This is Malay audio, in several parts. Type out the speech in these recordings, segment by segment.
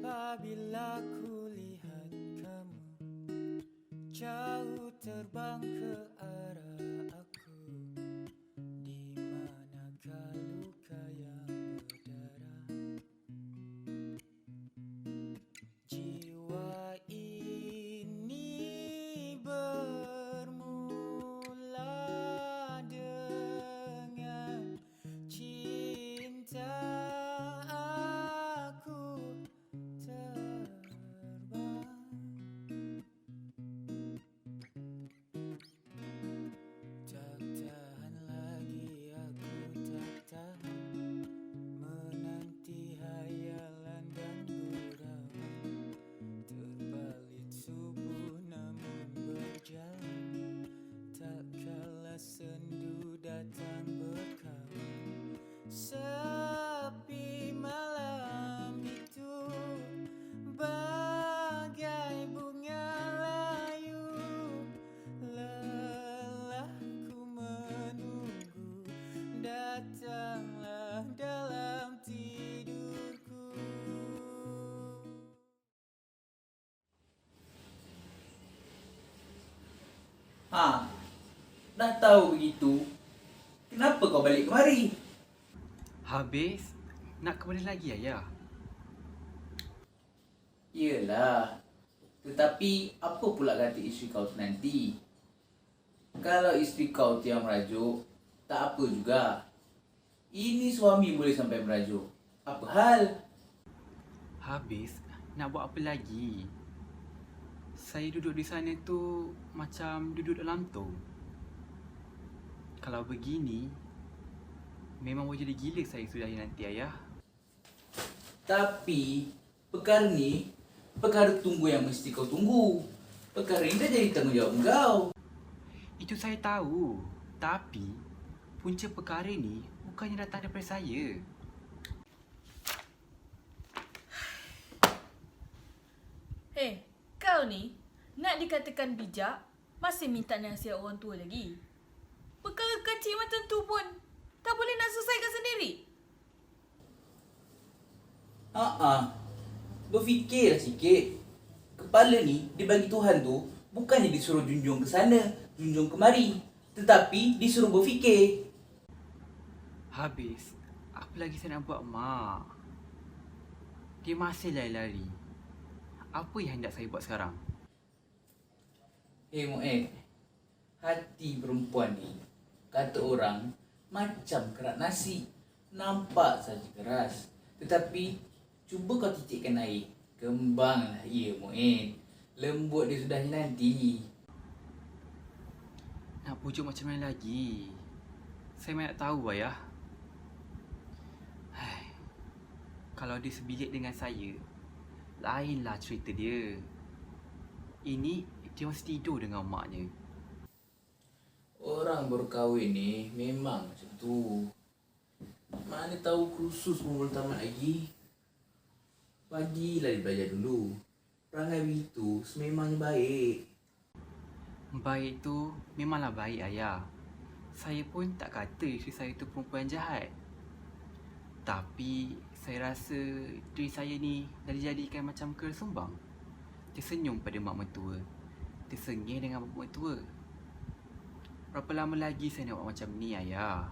Apabila ku lihat kamu jauh terbang ke arah aku, di manakah luka yang berdarah? Jiwa ini bermula dengan cinta. Aku terbang, tak tahan lagi, aku tak tahan menanti hayalan dan gurauan. Terbalit subuh namun berjalan, tak kalah sendu datang berkawan. Sepi malam itu bagai bunga layu, lelahku menunggu, datanglah dalam tidurku. Dah tahu begitu, kenapa kau balik kemari? Habis, nak ke mana lagi ayah? Yelah, tetapi apa pula kata isteri kau tu nanti? Kalau isteri kau tu yang merajuk, tak apa juga. Ini suami boleh sampai merajuk. Apa hal? Habis, nak buat apa lagi? Saya duduk di sana tu macam duduk dalam tong. Kalau begini, memang boleh jadi gila saya sudah nanti ayah. Tapi, perkara ni, perkara tunggu yang mesti kau tunggu. Perkara ni dah jadi tanggungjawab kau. Itu saya tahu. Tapi, punca perkara ni bukannya datang daripada saya. Kau ni nak dikatakan bijak, masih minta nasihat orang tua lagi. Perkara kecil macam tu pun tak boleh nak selesaikan sendiri. Berfikirlah sikit. Kepala ni dibagi Tuhan tu bukannya disuruh junjung ke sana, junjung kemari, tetapi disuruh berfikir. Habis, apa lagi saya nak buat mak? Dia masih lari-lari. Apa yang hendak saya buat sekarang? Mu'ed, hati perempuan ni, kata orang, macam kerak nasi. Nampak saja keras, tetapi cuba kau titikkan air, kembanglah ia Mu'ed. Lembut dia sudah nanti. Nak pujuk macam mana lagi? Saya nak tahu ayah. Kalau dia sebilik dengan saya, lainlah cerita dia. Ini dia masih tidur dengan maknya. Orang baru kahwin ni memang macam tu. Mana tahu kursus pun belum tamat lagi. Bagilah dia belajar dulu. Perangai begitu sememangnya baik. Baik tu memanglah baik ayah. Saya pun tak kata isteri saya tu perempuan jahat. Tapi saya rasa diri saya ni dah dijadikan macam ker sumbang. Tersenyum pada mak mentua, tersengih dengan mak mentua. Berapa lama lagi saya nak buat macam ni ayah?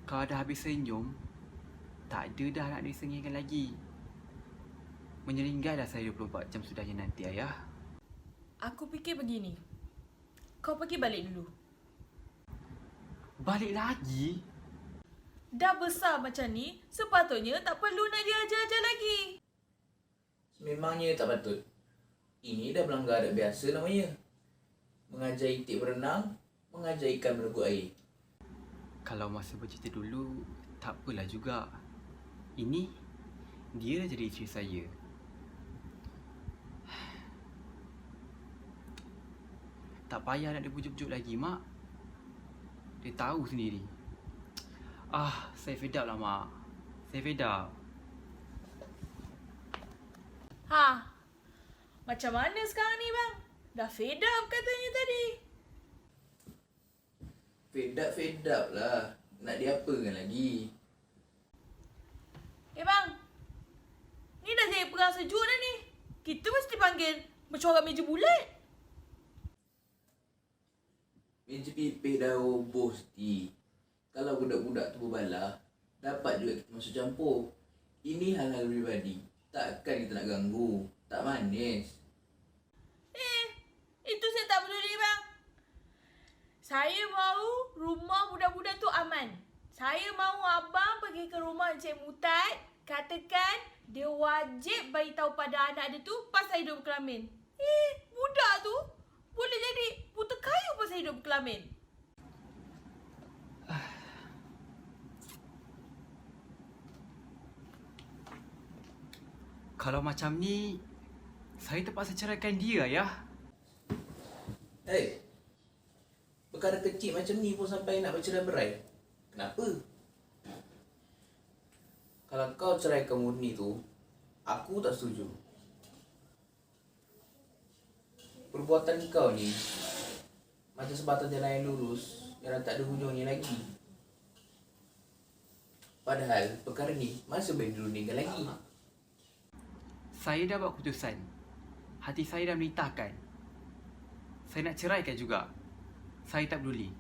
Kalau dah habis senyum, tak ada dah nak disengihkan lagi. Menyeringgai dah saya 24 jam sudahnya nanti ayah. Aku fikir begini. Kau pergi balik dulu. Balik lagi? Dah besar macam ni, sepatutnya tak perlu nak diajar-ajar lagi. Sememangnya tak patut. Ini dah melanggar adat biasa namanya. Mengajar itik berenang, mengajar ikan merebut air. Kalau masa bercerita dulu, tak apalah juga. Ini, dia dah jadi isteri saya. Tak payah nak dipujuk-pujuk lagi, Mak. Dia tahu sendiri. Saya fed up lah, Mak. Saya fed up. Macam mana sekarang ni bang? Dah fed up katanya tadi. Fed up lah. Nak diapakan lagi? Bang, sejuk dah ni. Kita mesti panggil mecorak meja bulat. Meja pipih dah roboh, Siti. Kalau budak-budak tu berbalah, dapat juga kita masuk campur. Ini hal-hal pribadi. Takkan kita nak ganggu. Tak manis. Itu saya tak peduli bang. Saya mahu rumah budak-budak tu aman. Saya mahu abang pergi ke rumah Encik Mutat, katakan dia wajib bagi tahu pada anak dia tu pasal hidup berkelamin. Budak tu boleh jadi buta kayu pasal hidup berkelamin. Kalau macam ni, saya terpaksa ceraikan dia, ayah. Hei, perkara kecil macam ni pun sampai nak bercerai-berai. Kenapa? Kalau kau ceraikan Murni tu, aku tak setuju. Perbuatan kau ni macam sebatang jalan yang lurus yang tak ada hujungnya lagi. Padahal perkara ni masih boleh dirundingkan lagi. Saya dah buat keputusan. Hati saya dah merintahkan. Saya nak ceraikan juga. Saya tak peduli.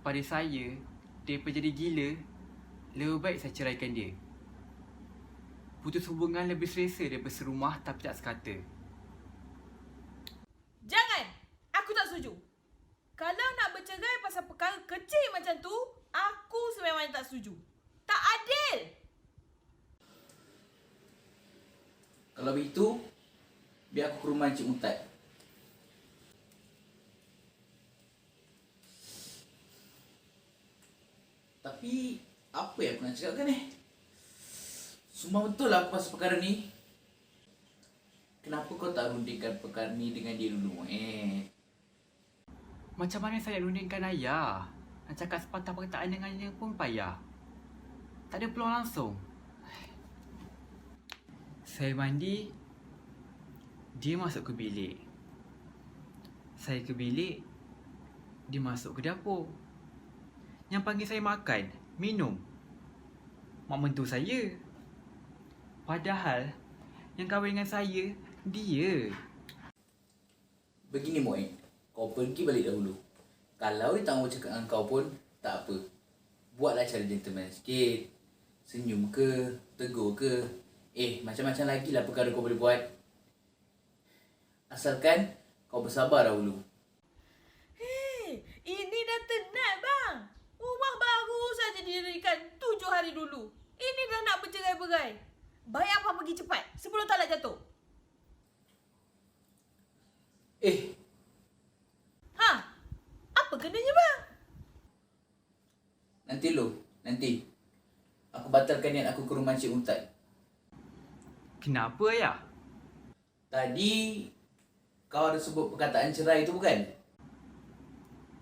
Pada saya, daripada jadi gila, lebih baik saya ceraikan dia. Putus hubungan lebih selesa daripada serumah tapi tak sekata. Jangan! Aku tak setuju. Kalau nak bercerai pasal perkara kecil macam tu, aku sememangnya tak setuju. Tak adil! Kalau begitu, biar aku ke rumah Encik Mutat. Tapi, apa yang aku nak cakapkan ni? Semua betul lah pasal perkara ni. Kenapa kau tak rundingkan perkara ni dengan dia dulu, Macam mana saya nak rundingkan ayah? Nak cakap sepatah perkataan dengannya pun payah. Tak ada peluang langsung. Saya mandi, dia masuk ke bilik. Saya ke bilik, dia masuk ke dapur. Yang panggil saya makan, minum, mak mentua saya. Padahal yang kahwin dengan saya, dia. Begini Moin, kau pergi balik dahulu. Kalau dia tak mau cakap dengan kau pun, tak apa. Buatlah cara gentleman sikit. Senyum ke, tegur ke. Macam-macam lagi lah perkara kau boleh buat. Asalkan kau bersabar dahulu. Ini dah tenat bang. Rumah baru saja didirikan 7 hari dulu. Ini dah nak bercerai-berai. Baik abang pergi cepat sebelum talak jatuh. Apa kenanya bang? Nanti. Aku batalkan niat aku ke rumah Encik Mutat. Kenapa ayah? Tadi kau ada sebut perkataan cerai tu bukan?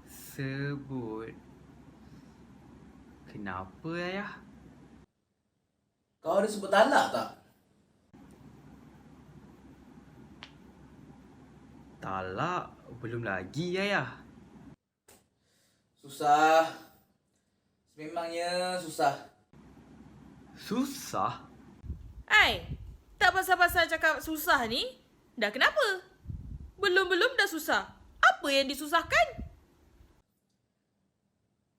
Sebut. Kenapa ayah? Kau ada sebut talak tak? Talak? Belum lagi ayah. Susah. Memangnya susah. Susah? Tak pasal-pasal cakap susah ni. Dah kenapa? Belum-belum dah susah. Apa yang disusahkan?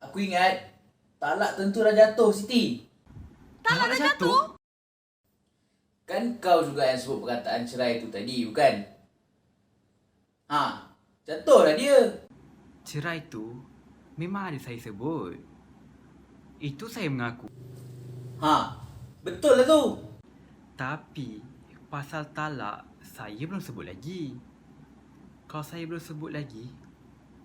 Aku ingat talak tentu dah jatuh, Siti. Talak dah jatuh? Kan kau juga yang sebut perkataan cerai tu tadi, bukan? Jatuh dah dia. Cerai tu memang ada saya sebut. Itu saya mengaku. Betul lah tu. Tapi pasal talak saya belum sebut lagi. Kalau saya belum sebut lagi,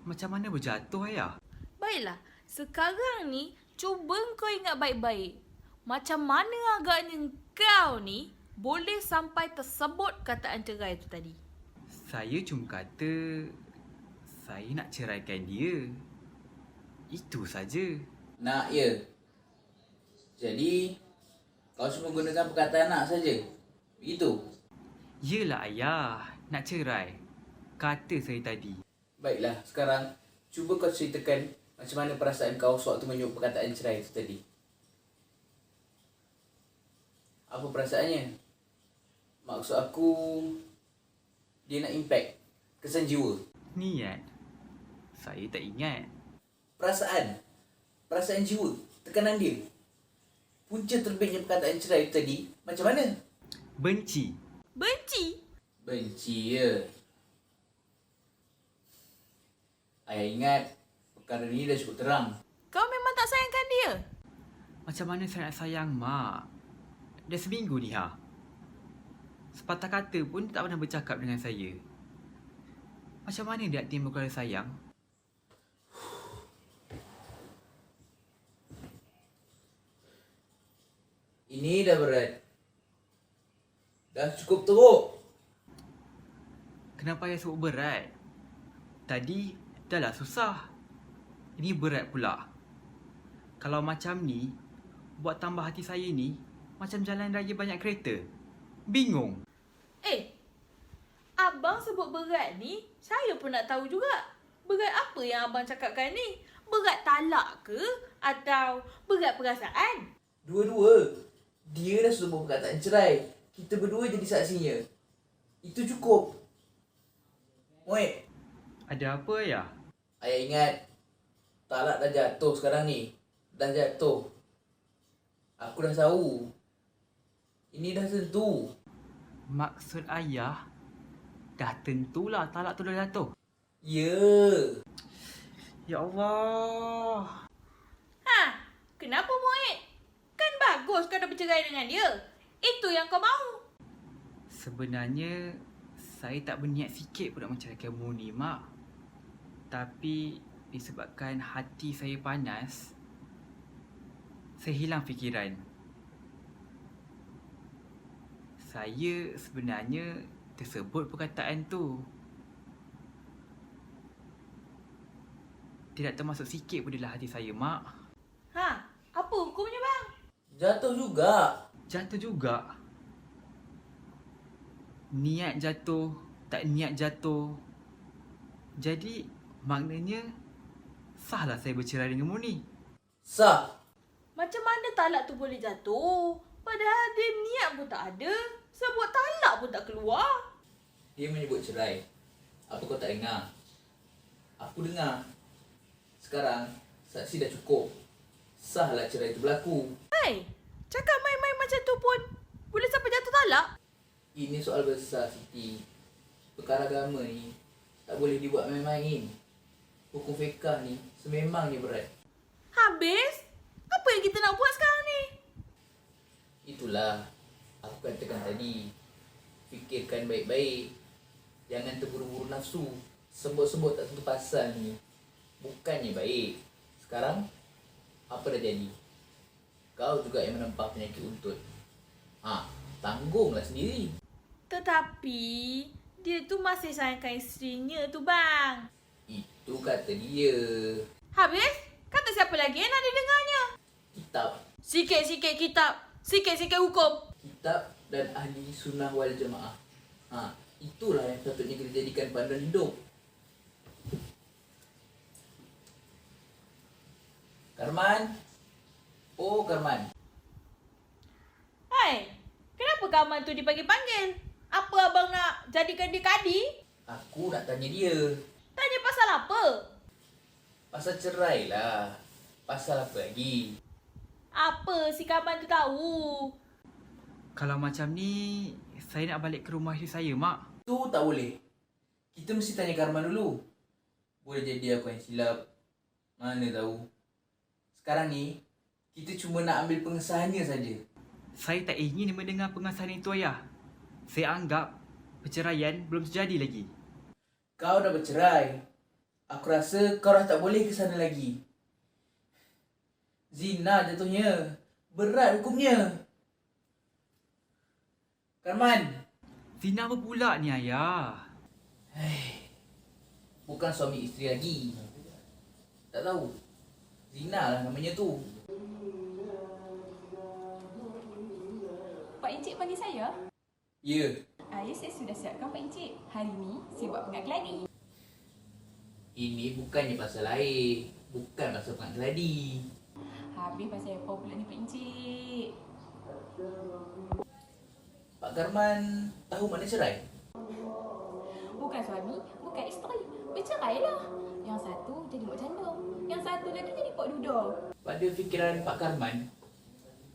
macam mana berjatuh ayah? Baiklah, sekarang ni cuba kau ingat baik-baik. Macam mana agaknya kau ni boleh sampai tersebut kataan cerai tu tadi? Saya cuma kata saya nak ceraikan dia. Itu saja. Nak ya. Jadi kau cuma gunakan perkataan nak saja. Begitu. Yelah ayah, nak cerai. Kata saya tadi. Baiklah, sekarang cuba kau ceritakan macam mana perasaan kau sewaktu menyebut perkataan cerai itu tadi. Apa perasaannya? Maksud aku, dia nak impact kesan jiwa. Niat? Saya tak ingat. Perasaan jiwa, tekanan dia. Punca terbitnya perkataan cerai itu tadi macam mana? Benci. Benci? Benci ya. Ayah ingat, perkara ni dah cukup terang. Kau memang tak sayangkan dia? Macam mana saya nak sayang, Mak? Dah seminggu ni, ha? Sepatah kata pun tak pernah bercakap dengan saya. Macam mana dia nak timbul kalau sayang? Ini dah berat. Dah cukup teruk. Kenapa ayah sebut berat? Tadi dah lah susah. Ini berat pula. Kalau macam ni, buat tambah hati saya ni macam jalan raya banyak kereta. Bingung. Abang sebut berat ni, saya pun nak tahu juga. Berat apa yang abang cakapkan ni? Berat talak ke? Atau berat perasaan? Dua-dua. Dia dah suruh perkataan cerai. Kita berdua jadi saksinya. Itu cukup. Muid, Ada apa, ayah? ayah ingat. Talak dah jatuh sekarang ni. Dah jatuh. Aku dah tahu. Ini dah tentu. Maksud ayah, dah tentulah talak tu dah jatuh. Ya. Ya Allah. Kenapa Muid? Kan bagus kau dah bercerai dengan dia. Itu yang kau mahu. Sebenarnya, saya tak berniat sikit pun nak menceraikan mu ni, Mak. Tapi, disebabkan hati saya panas, saya hilang fikiran. Saya sebenarnya tersebut perkataan tu. Tidak termasuk sikit pun dalam hati saya, Mak. Apa hukumnya bang? Jatuh juga. Jatuh juga. Niat jatuh, tak niat jatuh. Jadi, maknanya sahlah saya bercerai dengan mu ni. Sah. Macam mana talak tu boleh jatuh? Padahal dia niat pun tak ada. Sebut talak pun tak keluar. Dia menyebut cerai. Apa kau tak dengar? Aku dengar. Sekarang, saksi dah cukup. Sahlah cerai itu berlaku. Cakap main-main macam tu pun boleh sampai jatuh talak? Ini soal besar, Siti. Perkara agama ni tak boleh dibuat main-main. Hukum fiqah ni sememangnya berat. Habis? Apa yang kita nak buat sekarang ni? Itulah aku katakan tadi. Fikirkan baik-baik. Jangan terburu-buru nafsu. Sebut-sebut tak tentu pasal ni. Bukannya baik. Sekarang, apa dah jadi? Kau juga yang menempah penyakit untut. Tanggunglah sendiri. Tetapi dia tu masih sayangkan isterinya tu bang. Itu kata dia. Habis? Kata siapa lagi yang nak didengarnya? Kitab. Sikit-sikit kitab, sikit-sikit hukum. Kitab dan ahli sunnah wal jamaah. Itulah yang patutnya kita jadikan panduan hidup. Karman. Oh, Karman. Kenapa Kaman tu dipanggil-panggil? Apa abang nak jadikan dia kadi? Aku nak tanya dia. Tanya pasal apa? Pasal cerai lah. Pasal apa lagi? Apa si Kaman tu tahu? Kalau macam ni, saya nak balik ke rumah isteri saya, Mak. Tu tak boleh. Kita mesti tanya Karman dulu. Boleh jadi aku yang silap. Mana tahu. Sekarang ni, kita cuma nak ambil pengesahannya saja. Saya tak ingin mendengar pengasahan itu, ayah. Saya anggap perceraian belum terjadi lagi. Kau dah bercerai. Aku rasa kau dah tak boleh ke sana lagi. Zina jatuhnya. Berat hukumnya. Karman. Zina apa pula ni, ayah? Bukan suami isteri lagi. Tak tahu. Zina lah namanya tu. Pak Encik panggil saya? Ya. Ya, saya sudah siapkan Pak Encik. Hari ni saya buat pengat keladi. Ini bukannya pasal air. Bukan pasal pengat keladi. Habis pasal apa pula ni Pak Encik? Pak Karman tahu makna cerai? Bukan suami, bukan isteri. Bercerailah. Yang satu jadi mak candung. Yang satu lagi jadi pak duduk. Pada fikiran Pak Karman,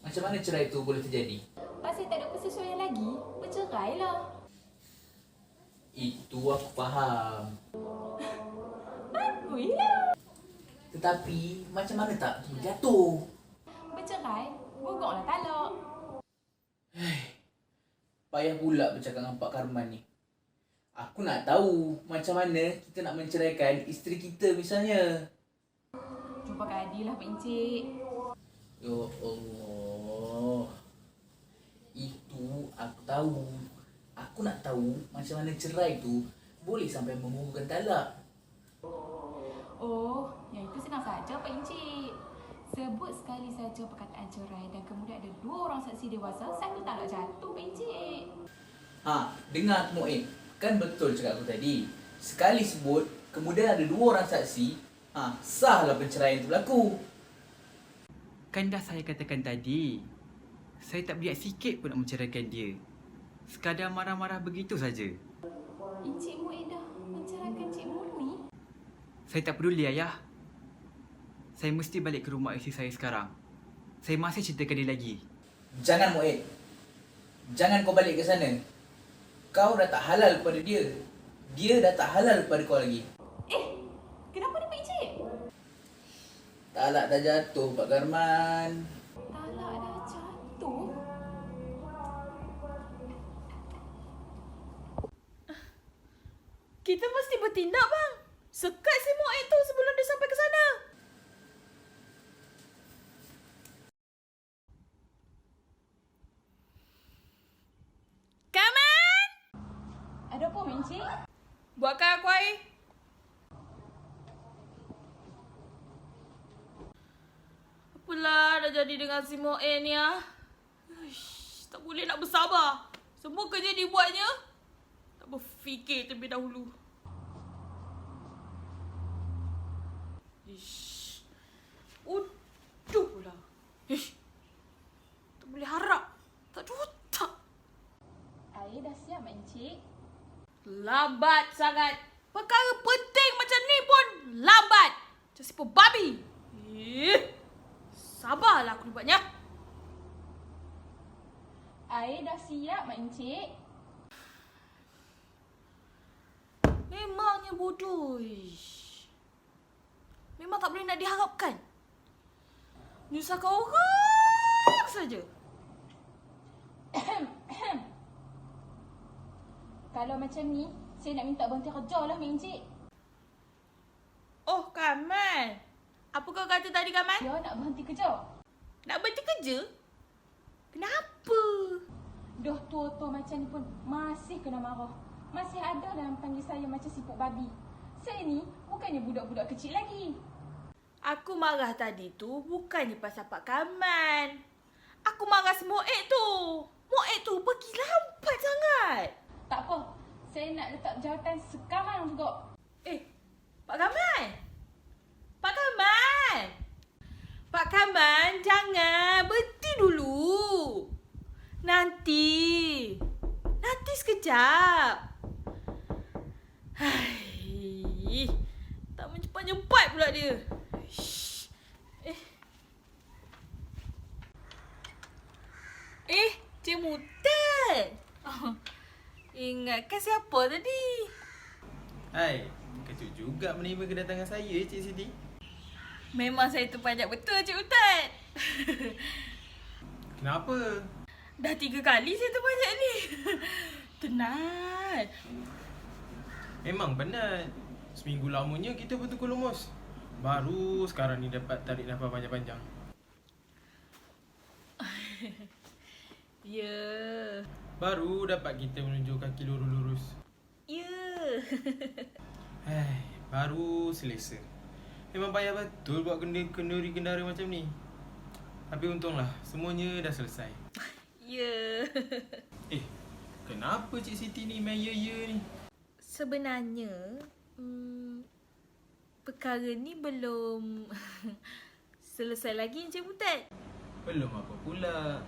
macam mana cerai itu boleh terjadi? Pasal tak ada persesuaian lagi, bercerailah. Itu aku faham. Baguslah. Tetapi macam mana tak jatuh? Bercerai, gugurlah talak. Payah pula bercakap dengan Pak Karman ni. Aku nak tahu macam mana kita nak menceraikan isteri kita misalnya. Jumpa Kak Adi lah Pak Encik. Ya Allah. Itu aku tahu. Aku nak tahu macam mana cerai tu boleh sampai menggugurkan talak. Oh, yang itu senang saja Pak Encik. Sebut sekali saja perkataan cerai dan kemudian ada 2 orang saksi dewasa, satu talak jatuh Pak Encik. Dengar aku Mu'in. Kan betul cakap aku tadi. Sekali sebut, kemudian ada 2 orang saksi, sahlah perceraian itu berlaku. Kan dah saya katakan tadi, saya tak berniat sikit pun nak menceraikan dia. Sekadar marah-marah begitu saja. Encik Mu'in dah menceraikan Cik Murni. Saya tak peduli ayah. Saya mesti balik ke rumah isteri saya sekarang. Saya masih cintakan dia lagi. Jangan Mu'in. Jangan kau balik ke sana. Kau dah tak halal kepada dia. Dia dah tak halal kepada kau lagi. Kenapa ni Pak Encik? Talak dah jatuh Pak Karman. Talak dah jatuh. Kita mesti bertindak bang. Sekat si Mu'in tu sebelum dia sampai ke sana. Kaman! Ada apa Pak Encik? Buatkan aku air. Apalah dah jadi dengan si Mu'in ni ah. Uish, tak boleh nak bersabar. Semua kerja dibuatnya. Tak berfikir terlebih dahulu. Ish. Uduh pula. Ish. Tak boleh harap. Tak ada otak. Air dah siap Pak Encik. Lambat sangat. Perkara penting macam ni pun lambat. Macam si babi. Sabarlah aku buatnya. Air dah siap Mak Encik. Memangnya bodoh. Ish. Memang tak boleh nak diharapkan. Nyusahkan orang saja. Kalau macam ni, saya nak minta berhenti kerja lah Mak Encik. Oh, Kamal. Apa kau kata tadi, Kamal? Dia nak berhenti kerja. Nak berhenti kerja? Kenapa? Dah tua-tua macam ni pun masih kena marah. Masih ada yang panggil saya macam siput babi. Saya ni bukannya budak-budak kecil lagi. Aku marah tadi tu bukannya pasal Pak Kamal. Aku marah si Moek tu. Moek tu pergi lambat sangat. Tak apa, saya nak letak jawatan sekarang juga. Pak Kamal. Pak Kamal. Pak Kamal, jangan. Berhenti dulu. Nanti sekejap. Hai. Tak menyempat-nyempat pula dia. Cik Mutat. Ingatkan siapa tadi? Hai, kejut juga menerima kedatangan saya, Cik Siti. Memang saya terpanjat betul, Cik Mutat. Kenapa? Dah 3 kali saya terpanjat ni. Tenang. Memang penat. Seminggu lamanya kita bertukar lumus. Baru sekarang ni dapat tarik nafas panjang-panjang. Ya. Baru dapat kita menunjuk kaki lurus-lurus. Ya. Hai, baru selesa. Memang payah betul buat kenduri kendara macam ni. Tapi untunglah, semuanya dah selesai. Ya. Kenapa Cik Siti ni main ya-ya ni? Sebenarnya, perkara ni belum selesai lagi, Encik Mutat. Belum apa pula.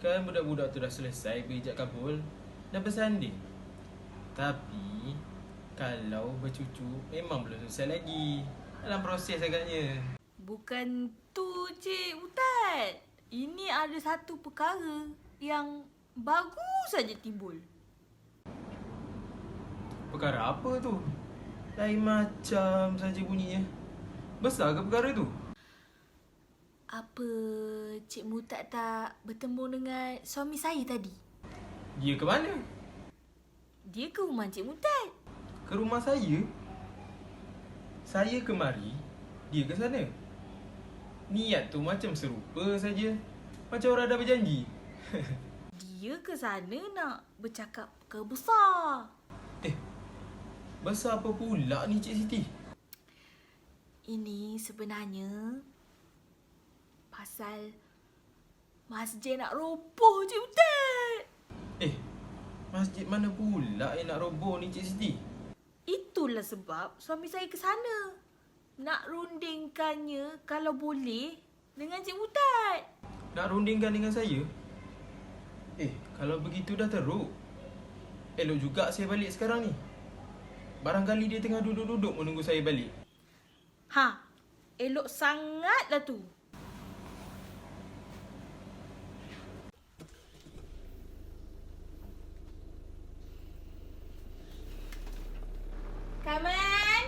Kan budak-budak tu dah selesai berijab kabul, dah bersanding. Tapi kalau bercucu memang belum selesai lagi. Dalam proses agaknya. Bukan tu Cik Utat. Ini ada satu perkara yang baru saja timbul. Perkara apa tu? Lain macam saja bunyinya. Besar ke perkara tu? Apa Cik Mutat tak bertemu dengan suami saya tadi? Dia ke mana? Dia ke rumah Cik Mutat. Ke rumah saya? Saya kemari, dia ke sana. Niat tu macam serupa saja. Macam orang dah berjanji. Dia ke sana nak bercakap ke besar. Besar apa pula ni Cik Siti? Ini sebenarnya pasal masjid nak roboh Cik Utat. Masjid mana pula yang nak roboh ni Cik Siti? Itulah sebab suami saya ke sana. Nak rundingkannya kalau boleh dengan Cik Utat. Nak rundingkan dengan saya? Kalau begitu dah teruk. Elok juga saya balik sekarang ni. Barangkali dia tengah duduk-duduk menunggu saya balik. Elok sangatlah tu. Kaman!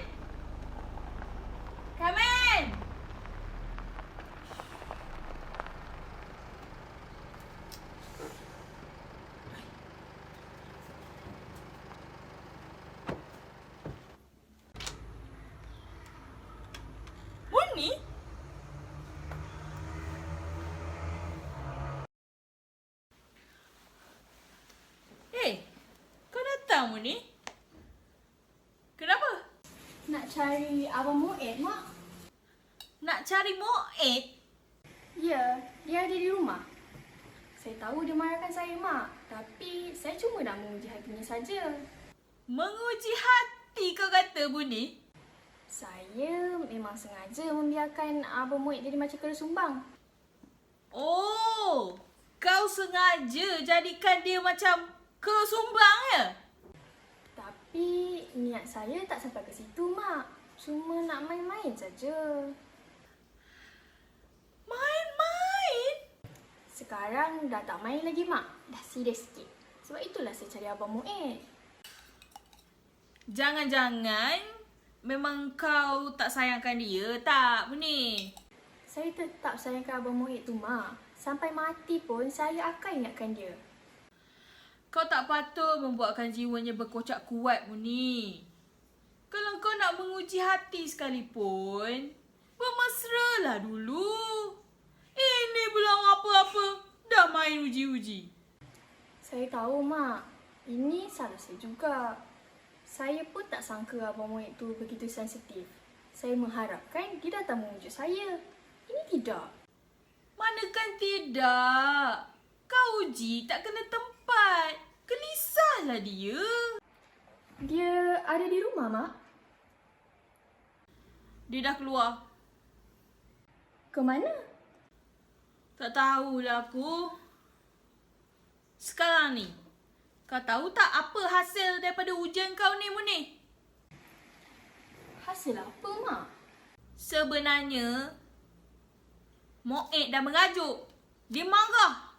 Kaman! Murni? Kau datang Murni? Kenapa? Nak cari Abang Mu'ed, Mak. Nak cari Mu'ed? Ya, dia ada di rumah. Saya tahu dia marahkan saya, Mak. Tapi saya cuma nak menguji hatinya saja. Menguji hati kau kata Murni? Saya memang sengaja membiarkan Abang Mu'ed jadi macam kera sumbang. Oh, kau sengaja jadikan dia macam kesumbang ya? Tapi niat saya tak sampai ke situ, Mak. Cuma nak main-main saja. Main-main? Sekarang dah tak main lagi, Mak. Dah serius sikit. Sebab itulah saya cari Abang Mu'ed. Jangan-jangan memang kau tak sayangkan dia tak, Murni? Saya tetap sayangkan Abang Mu'ed tu, Mak. Sampai mati pun saya akan ingatkan dia. Kau tak patut membuatkan jiwanya berkocak kuat, Murni. Kalau kau nak menguji hati sekalipun, bermesralah dulu. Ini belum apa-apa, dah main uji-uji. Saya tahu, Mak. Ini salah saya juga. Saya pun tak sangka Abang Mu'ed tu begitu sensitif. Saya mengharapkan dia datang mengujuk saya. Ini tidak. Manakan tidak. Kau uji tak kena tempat. Gelisahlah dia. Dia ada di rumah, Mak. Dia dah keluar. Ke mana? Tak tahulah aku. Sekarang ni, kau tahu tak apa hasil daripada ujian kau ni, Murni? Hasil apa, Mak? Sebenarnya, Mu'ed dah mengajuk. Dia marah.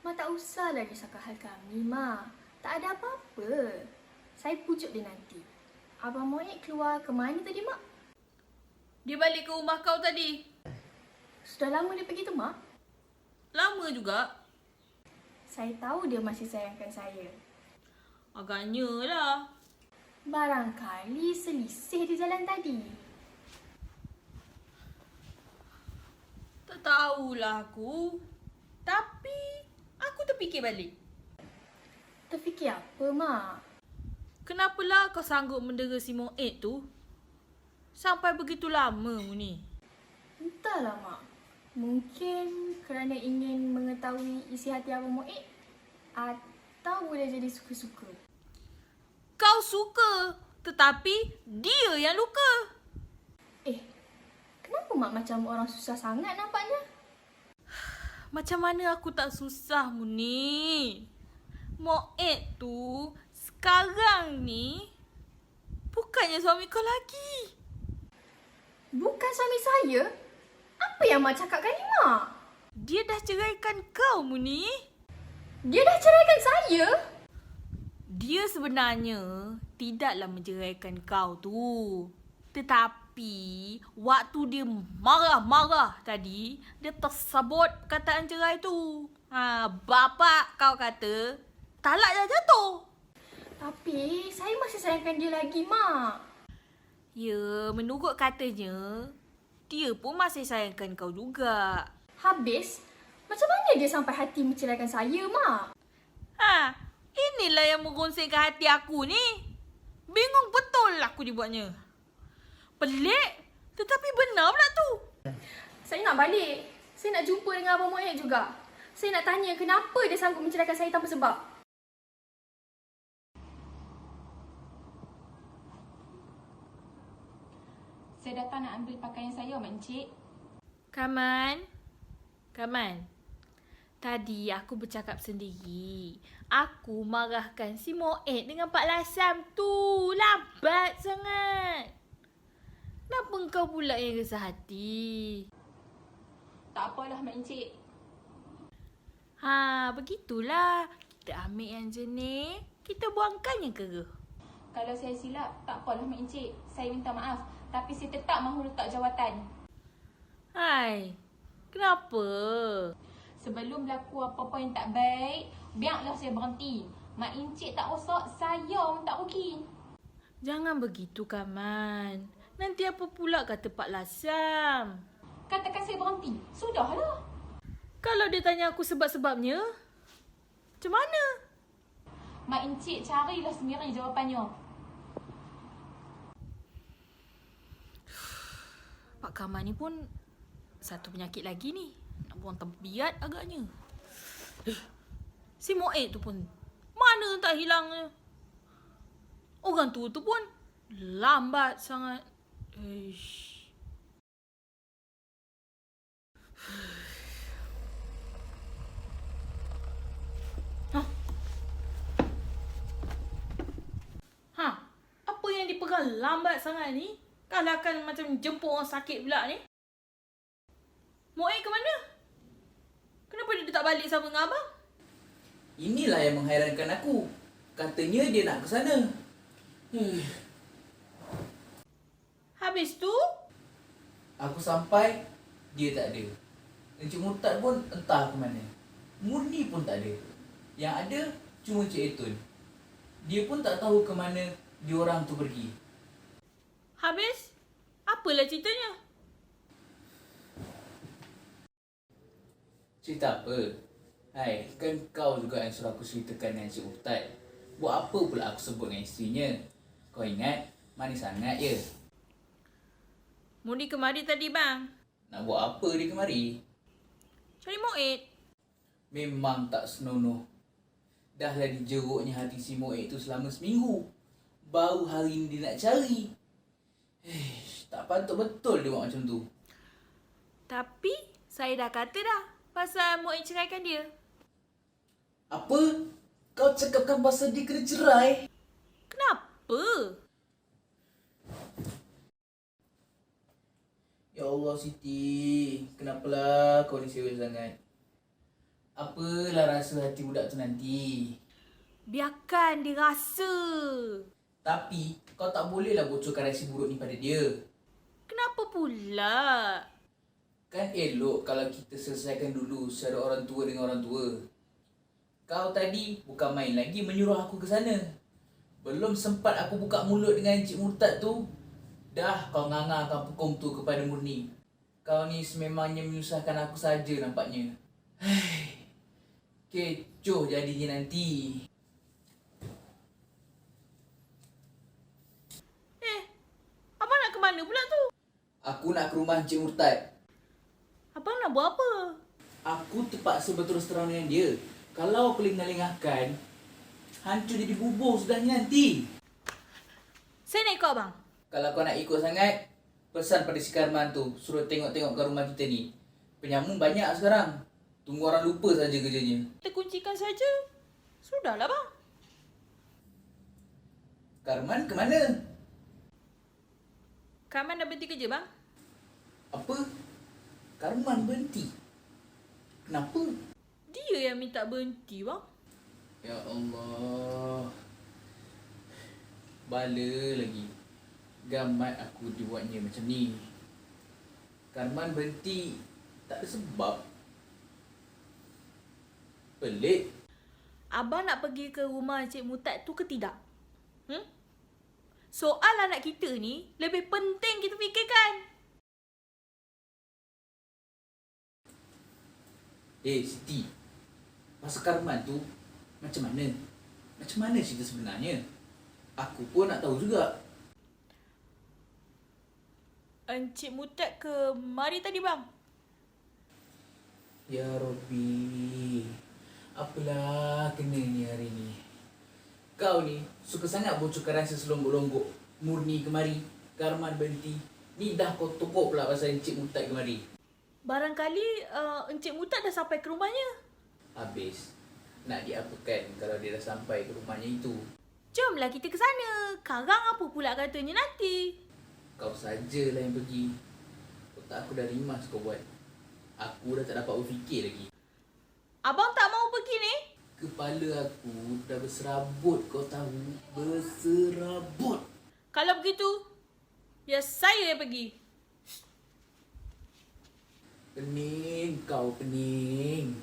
Mak tak usah lagi sangka hal kami, Mak. Tak ada apa-apa. Saya pujuk dia nanti. Abang Mu'ed keluar ke mana tadi, Mak? Dia balik ke rumah kau tadi. Sudah lama dia pergi tu, Mak? Lama juga. Saya tahu dia masih sayangkan saya. Agaknya lah. Barangkali selisih di jalan tadi. Tak tahulah aku. Tapi, aku terfikir balik. Terfikir apa, Mak? Kenapalah kau sanggup mendera si Mu'ed tu? Sampai begitu lama, Murni. Entahlah, Mak. Mungkin kerana ingin mengetahui isi hati Abang Mu'ed. Atau boleh jadi suka-suka. Kau suka, tetapi dia yang luka. Kenapa Mak macam orang susah sangat nampaknya? Macam mana aku tak susah, Muni? Moed tu sekarang ni bukannya suami kau lagi. Bukan suami saya? Apa yang Mak cakapkan ni, Mak? Dia dah ceraikan kau, Muni. Dia dah ceraikan saya? Dia sebenarnya tidaklah menceraikan kau tu. Tetapi waktu dia marah-marah tadi, dia tersabut perkataan cerai tu. Bapak kau kata talak dah jatuh. Tapi saya masih sayangkan dia lagi, Mak. Ya, menurut katanya, dia pun masih sayangkan kau juga. Habis, macam mana dia sampai hati menceraikan saya, Mak? Inilah yang meronsingkan hati aku ni. Bingung betul aku dibuatnya. Pelik, tetapi benar pula tu. Saya nak balik. Saya nak jumpa dengan Abang Moed juga. Saya nak tanya kenapa dia sanggup menceraikan saya tanpa sebab. Saya datang nak ambil pakaian saya, Mak Encik. Kaman. Tadi aku bercakap sendiri. Aku marahkan si Moed dengan Pak Lasam tu. Lambat sangat. Kenapa engkau pula yang resah hati? Tak apalah, Mak Encik. Begitulah. Kita ambil yang jernih, kita buangkan yang keruh. Kalau saya silap, tak apalah, Mak Encik. Saya minta maaf. Tapi saya tetap mahu letak jawatan. Hai, kenapa? Sebelum berlaku apa-apa yang tak baik, biarlah saya berhenti. Mak Encik tak rosak, saya orang tak rugi. Jangan begitu, Kaman. Nanti apa pula kata Pak Lasam? Katakan saya berhenti. Sudahlah. Kalau dia tanya aku sebab-sebabnya, macam mana? Mak Encik carilah sendiri jawapannya. Pak Kaman ni pun satu penyakit lagi ni. Nak buang tembiat agaknya. Si Moed tu pun mana tak hilangnya. Orang tua tu pun lambat sangat. Apa yang dipegang lambat sangat ni? Kalahkan macam jemput orang sakit pula ni. Moed ke mana? Kenapa dia tak balik sama dengan abang? Inilah yang menghairankan aku. Katanya dia nak ke sana. Habis tu? Aku sampai, dia tak ada. Encik Murtad pun entah ke mana. Murni pun tak ada. Yang ada cuma Cik Etun. Dia pun tak tahu ke mana diorang tu pergi. Habis? Apalah ceritanya? Cerita apa? Hai, kan kau juga yang suruh aku ceritakan dengan Cik Murtad. Buat apa pula aku sebut dengan isterinya? Kau ingat? Manis sangat je. Mudi kemari tadi bang. Nak buat apa dia kemari? Cari Moed. Memang tak senonoh. Dah lah dijeruknya hati si Moed tu selama seminggu. Baru hari ni dia nak cari. Tak patut betul dia buat macam tu. Tapi saya dah kata dah pasal Moed ceraikan dia. Apa? Kau cakapkan pasal dia kena cerai? Kenapa? Ya Allah Siti, kenapalah kau ni serius sangat? Apalah rasa hati budak tu nanti? Biarkan dia rasa. Tapi kau tak bolehlah bocorkan rahsia buruk ni pada dia. Kenapa pula? Kan elok kalau kita selesaikan dulu secara orang tua dengan orang tua. Kau tadi bukan main lagi menyuruh aku ke sana. Belum sempat aku buka mulut dengan Encik Murtad tu, dah kau ngangarkan hukum tu kepada Murni. Kau ni sememangnya menyusahkan aku saja nampaknya. Kecoh jadinya nanti. Abang nak ke mana pula tu? Aku nak ke rumah Encik Murtad. Abang nak buat apa? Aku terpaksa berterus terang dengan dia. Kalau aku lengah-lengahkan, hancur jadi bubur sudahnya nanti. Saya nak ikut abang. Kalau kau nak ikut sangat, pesan pada si Karman tu, suruh tengok-tengok ke rumah kita ni. Penyamun banyak sekarang. Tunggu orang lupa saja kerjanya. Kita kuncikan saja. Sudahlah bang. Karman ke mana? Karman dah berhenti kerja bang. Apa? Karman berhenti? Kenapa? Dia yang minta berhenti bang. Ya Allah. Bala lagi. Gamat aku dibuatnya macam ni. Karman berhenti tak ada sebab. Pelik. Abang nak pergi ke rumah Encik Mutat tu ke tidak? Soal anak kita ni lebih penting kita fikirkan. Siti. Pasal Karman tu macam mana? Macam mana cerita sebenarnya? Aku pun nak tahu juga. Encik Mutat ke mari tadi bang? Ya Rabbi. Apalah kena ni hari ni. Kau ni suka sangat bocorkan rasa selombok-lombok. Murni kemari, Karman berhenti. Ni dah kau tokok pula pasal Encik Mutat kemari. Barangkali Encik Mutat dah sampai ke rumahnya. Habis. Nak diapakan kalau dia dah sampai ke rumahnya itu? Jomlah kita ke sana. Karang apa pula katanya nanti? Kau sajalah yang pergi. Otak aku dah rimas kau buat. Aku dah tak dapat berfikir lagi. Abang tak mau pergi ni? Kepala aku dah berserabut, kau tahu? Berserabut. Kalau begitu, biar saya yang pergi. Pening kau, pening.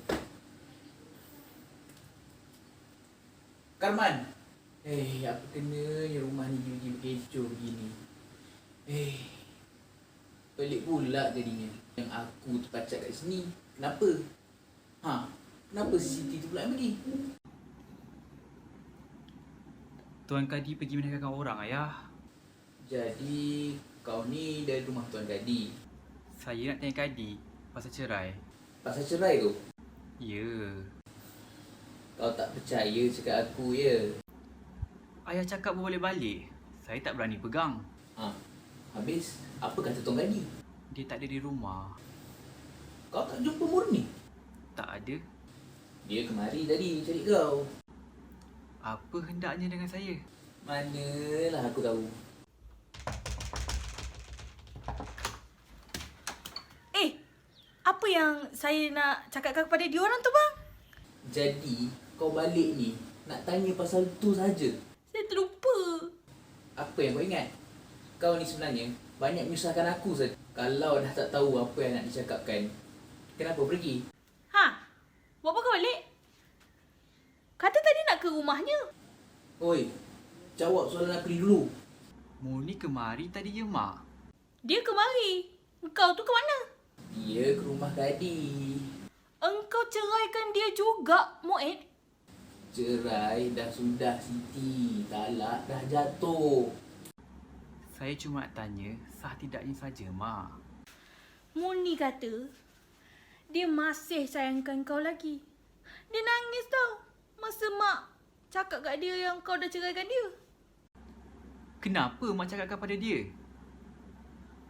Karman. Apa kenanya rumah ni jadi berkecoh begini? Pelik pula jadinya. Yang aku terpacak kat sini. Kenapa? Kenapa Siti tu pula yang pergi? Tuan Kadi pergi meninggalkan orang, ayah. Jadi, kau ni dari rumah Tuan Kadi. Saya nak tanya Kadi pasal cerai. Pasal cerai tu? Ya. Kau tak percaya cakap aku, ya? Ayah cakap boleh-balik. Saya tak berani pegang. Habis, apa kata Tuan Kadi? Dia tak ada di rumah. Kau tak jumpa Murni? Tak ada. Dia kemari tadi cari kau. Apa hendaknya dengan saya? Manalah aku tahu. Apa yang saya nak cakapkan kepada diorang tu bang? Jadi, kau balik ni nak tanya pasal tu saja. Saya terlupa. Apa yang kau ingat? Kau ni sebenarnya banyak menyusahkan aku saja. Kalau dah tak tahu apa yang nak dicakapkan, kenapa pergi? Buat apa kau balik? Kata tadi nak ke rumahnya. Oi, jawab soalan aku ni dulu. Murni kemari tadi je, Mak. Dia kemari. Engkau tu ke mana? Dia ke rumah Kadi. Engkau ceraikan dia juga, Mu'id? Cerai dah sudah Siti. Talak dah jatuh. Saya cuma nak tanya sah tidaknya saja, Mak. Murni kata, dia masih sayangkan kau lagi. Dia nangis tau. Masa mak cakap kat dia yang kau dah ceraikan dia. Kenapa Mak cakap kepada dia?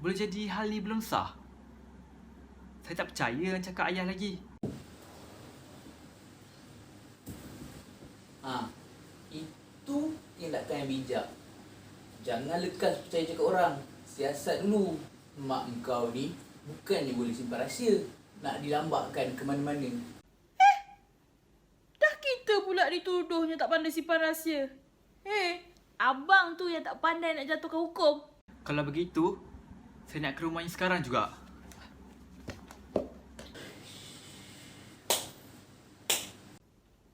Boleh jadi hal ni belum sah? Saya tak percaya dengan cakap ayah lagi. Itu tindakan yang bijak. Jangan lekas percaya cakap orang. Siasat dulu. Mak engkau ni bukannya boleh simpan rahsia. Nak dilambakkan ke mana-mana. Dah kita pula dituduhnya tak pandai simpan rahsia. Abang tu yang tak pandai nak jatuhkan hukum. Kalau begitu, saya nak ke rumahnya sekarang juga.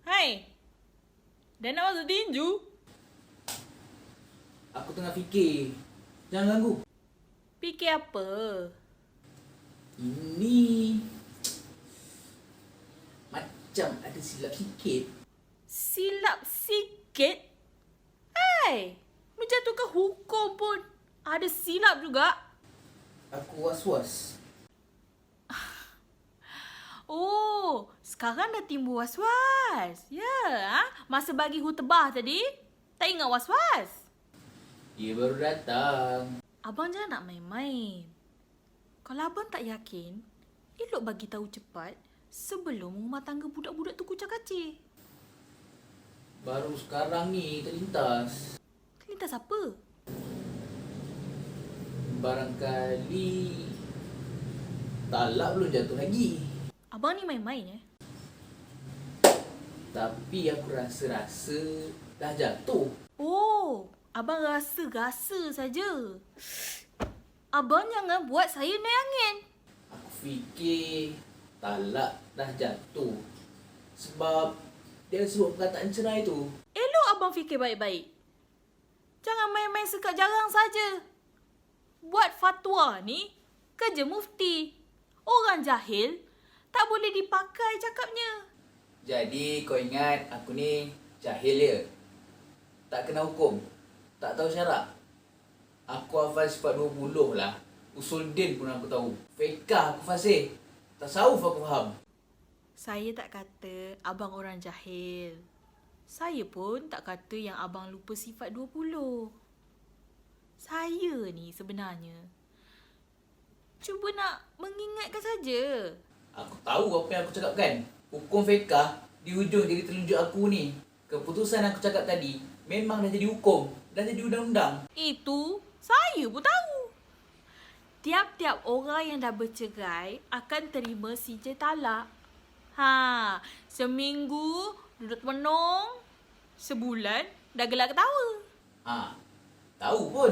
Hai. Dah nak masuk tinju? Aku tengah fikir. Jangan ganggu. Fikir apa? Ini macam ada silap sikit. Silap sikit? Hai. Menjatuhkan hukum pun ada silap juga. Aku was-was. Oh, sekarang dah timbul was-was. Ya, masa bagi hutbah tadi, tak ingat was-was. Dia baru datang. Abang jangan nak main-main. Kalau abang tak yakin, elok bagi tahu cepat sebelum rumah tangga budak-budak tu kucak-kacir. Baru sekarang ni terlintas. Terlintas apa? Barangkali talak belum jatuh lagi. Abang ni main-main Tapi aku rasa-rasa dah jatuh. Oh, abang rasa-rasa saja. Abang jangan buat saya naik angin. Aku fikir talak dah jatuh. Sebab dia sebut perkataan cerai tu. Elok abang fikir baik-baik. Jangan main-main sekat jarang saja. Buat fatwa ni kerja mufti. Orang jahil tak boleh dipakai cakapnya. Jadi kau ingat aku ni jahil ya? Tak kena hukum? Tak tahu syarak? Aku hafal sifat 20 lah. Usul din pun aku tahu. Fiqah aku fasih. Tasawuf aku faham. Saya tak kata abang orang jahil. Saya pun tak kata yang abang lupa sifat 20. Saya ni sebenarnya cuba nak mengingatkan saja. Aku tahu apa yang aku cakapkan. Hukum fiqah di hujung jadi telunjuk aku ni. Keputusan aku cakap tadi memang dah jadi hukum. Dah jadi undang-undang. Itu saya pun tahu. Tiap-tiap orang yang dah bercerai akan terima sijil talak. Seminggu duduk menong, sebulan dah gelak ketawa. Tahu pun.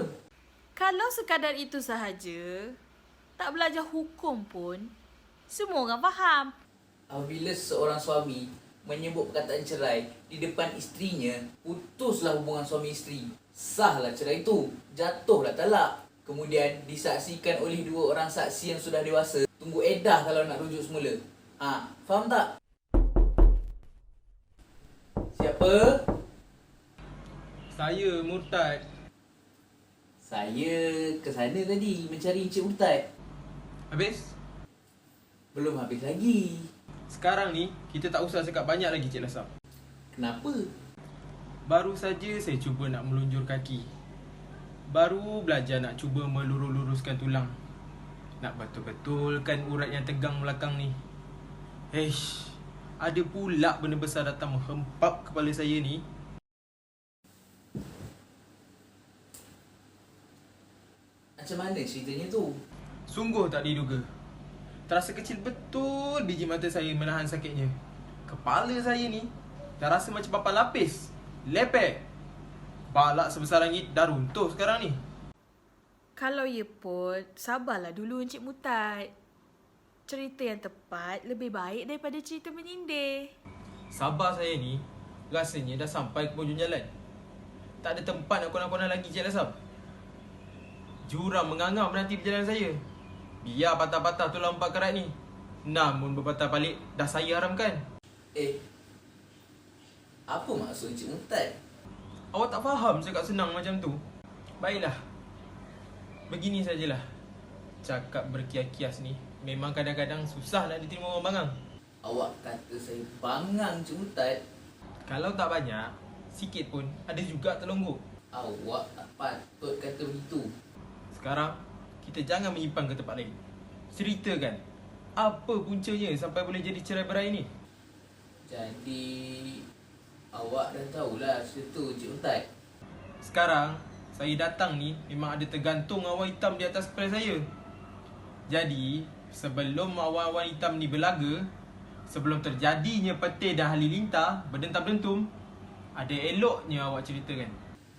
Kalau sekadar itu sahaja, tak belajar hukum pun, semua orang faham. Apabila seorang suami menyebut perkataan cerai di depan isterinya, putuslah hubungan suami isteri. Sahlah cerai itu, jatuhlah talak. Kemudian disaksikan oleh 2 orang saksi yang sudah dewasa. Tunggu edah kalau nak rujuk semula. Faham tak? Siapa? Saya Murtad. Saya ke sana tadi mencari Encik Murtad. Habis? Belum habis lagi. Sekarang ni kita tak usah cakap banyak lagi Cik Lasam. Kenapa? Baru saja saya cuba nak melunjur kaki. Baru belajar nak cuba melurus-luruskan tulang. Nak betul-betulkan urat yang tegang belakang ni. Ada pula benda besar datang menghempap kepala saya ni. Macam mana ceritanya tu? Sungguh tak diduga. Terasa kecil betul biji mata saya menahan sakitnya. Kepala saya ni dah rasa macam papan lapis. Lepek. Balak sebesar langit dah runtuh sekarang ni. Kalau ya pun, sabarlah dulu Encik Murtad. Cerita yang tepat lebih baik daripada cerita menyindir. Sabar saya ni rasanya dah sampai ke hujung jalan. Tak ada tempat nak konak-konak lagi Cik Lasam. Jurang menganga menanti perjalanan saya. Biar patah-patah tulang 4 karat ni. Namun berpatah balik dah saya haramkan. Apa maksud Encik Murtad? Awak tak faham cakap senang macam tu? Baiklah. Begini sajalah. Cakap berkias-kias ni memang kadang-kadang susah nak diterima orang bangang. Awak kata saya bangang Encik Murtad? Kalau tak banyak, sikit pun ada juga terlonggok. Awak tak patut kata begitu. Sekarang, kita jangan menyimpan ke tempat lain. Ceritakan, apa puncanya sampai boleh jadi cerai berai ni? Jadi, awak dah tahulah cerita Encik Murtad. Sekarang, saya datang ni memang ada tergantung awan hitam di atas kepala saya. Jadi, sebelum awan-awan hitam ni berlaga, sebelum terjadinya petir dan halilintar berdentam-dentum, ada eloknya awak ceritakan.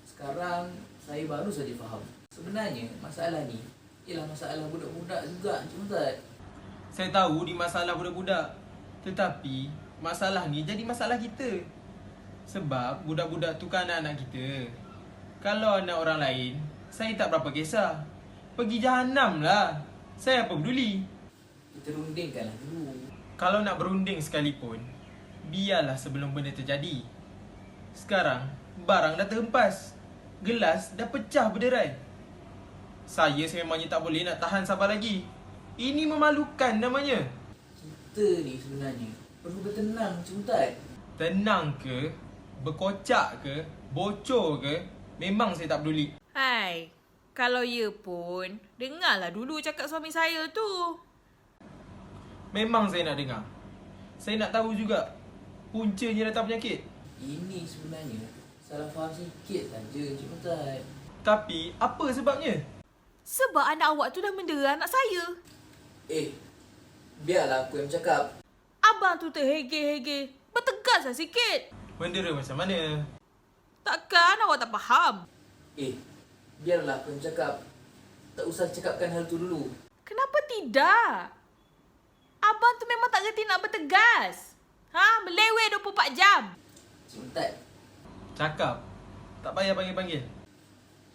Sekarang, saya baru saja faham. Sebenarnya, masalah ni ialah masalah budak-budak juga Encik Murtad. Saya tahu di masalah budak-budak. Tetapi, masalah ni jadi masalah kita. Sebab budak-budak tu kan anak-anak kita. Kalau anak orang lain, saya tak berapa kisah. Pergi jahanam lah. Saya apa peduli. Kita rundingkanlah dulu. Kalau nak berunding sekalipun, biarlah sebelum benda terjadi. Sekarang, barang dah terhempas. Gelas dah pecah berderai. Saya sememangnya tak boleh nak tahan sabar lagi. Ini memalukan namanya. Kita ni sebenarnya perlu bertenang Encik Murtad. Tenang ke, berkocak ke, bocor ke, memang saya tak peduli. Hai, kalau ya pun, dengarlah dulu cakap suami saya tu. Memang saya nak dengar. Saya nak tahu juga puncanya datang penyakit. Ini sebenarnya salah faham sikit saja Encik Mutat. Tapi apa sebabnya? Sebab anak awak tu dah mendera anak saya. Biarlah aku yang cakap. Abang tu terhege-hege. Bertegaslah sikit. Mendera macam mana? Takkan awak tak faham? Biarlah aku yang cakap. Tak usah cakapkan hal tu dulu. Kenapa tidak? Abang tu memang tak reti nak bertegas. Meleweh 24 jam. Encik Mutat, Cakap. Tak payah panggil-panggil.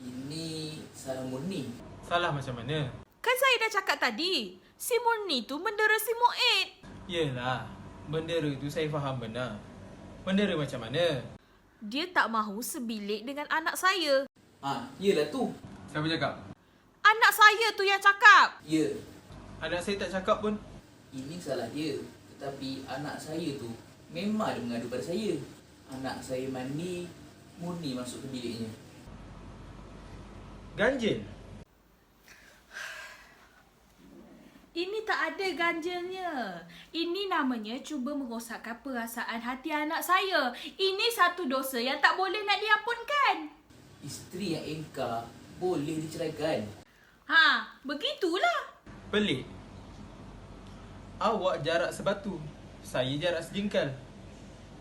ini salah murni. Salah macam mana? Kan saya dah cakap tadi, si Murni tu mendera si Mu'id. Yelah, mendera tu saya faham benar. Mendera macam mana? Dia tak mahu sebilik dengan anak saya. Yelah tu. Siapa cakap? Anak saya tu yang cakap. Ya, Anak saya tak cakap pun. ini salah dia. Tetapi anak saya tu memang ada mengadu pada saya. Anak saya mandi, murni masuk ke biliknya. Ganjil. Ini tak ada ganjilnya. Ini namanya cuba merosakkan perasaan hati anak saya. Ini satu dosa yang tak boleh nak diampunkan. Isteri yang engkar boleh diceraikan. Begitulah. Pelik. Awak jarak sebatu, saya jarak sejengkal.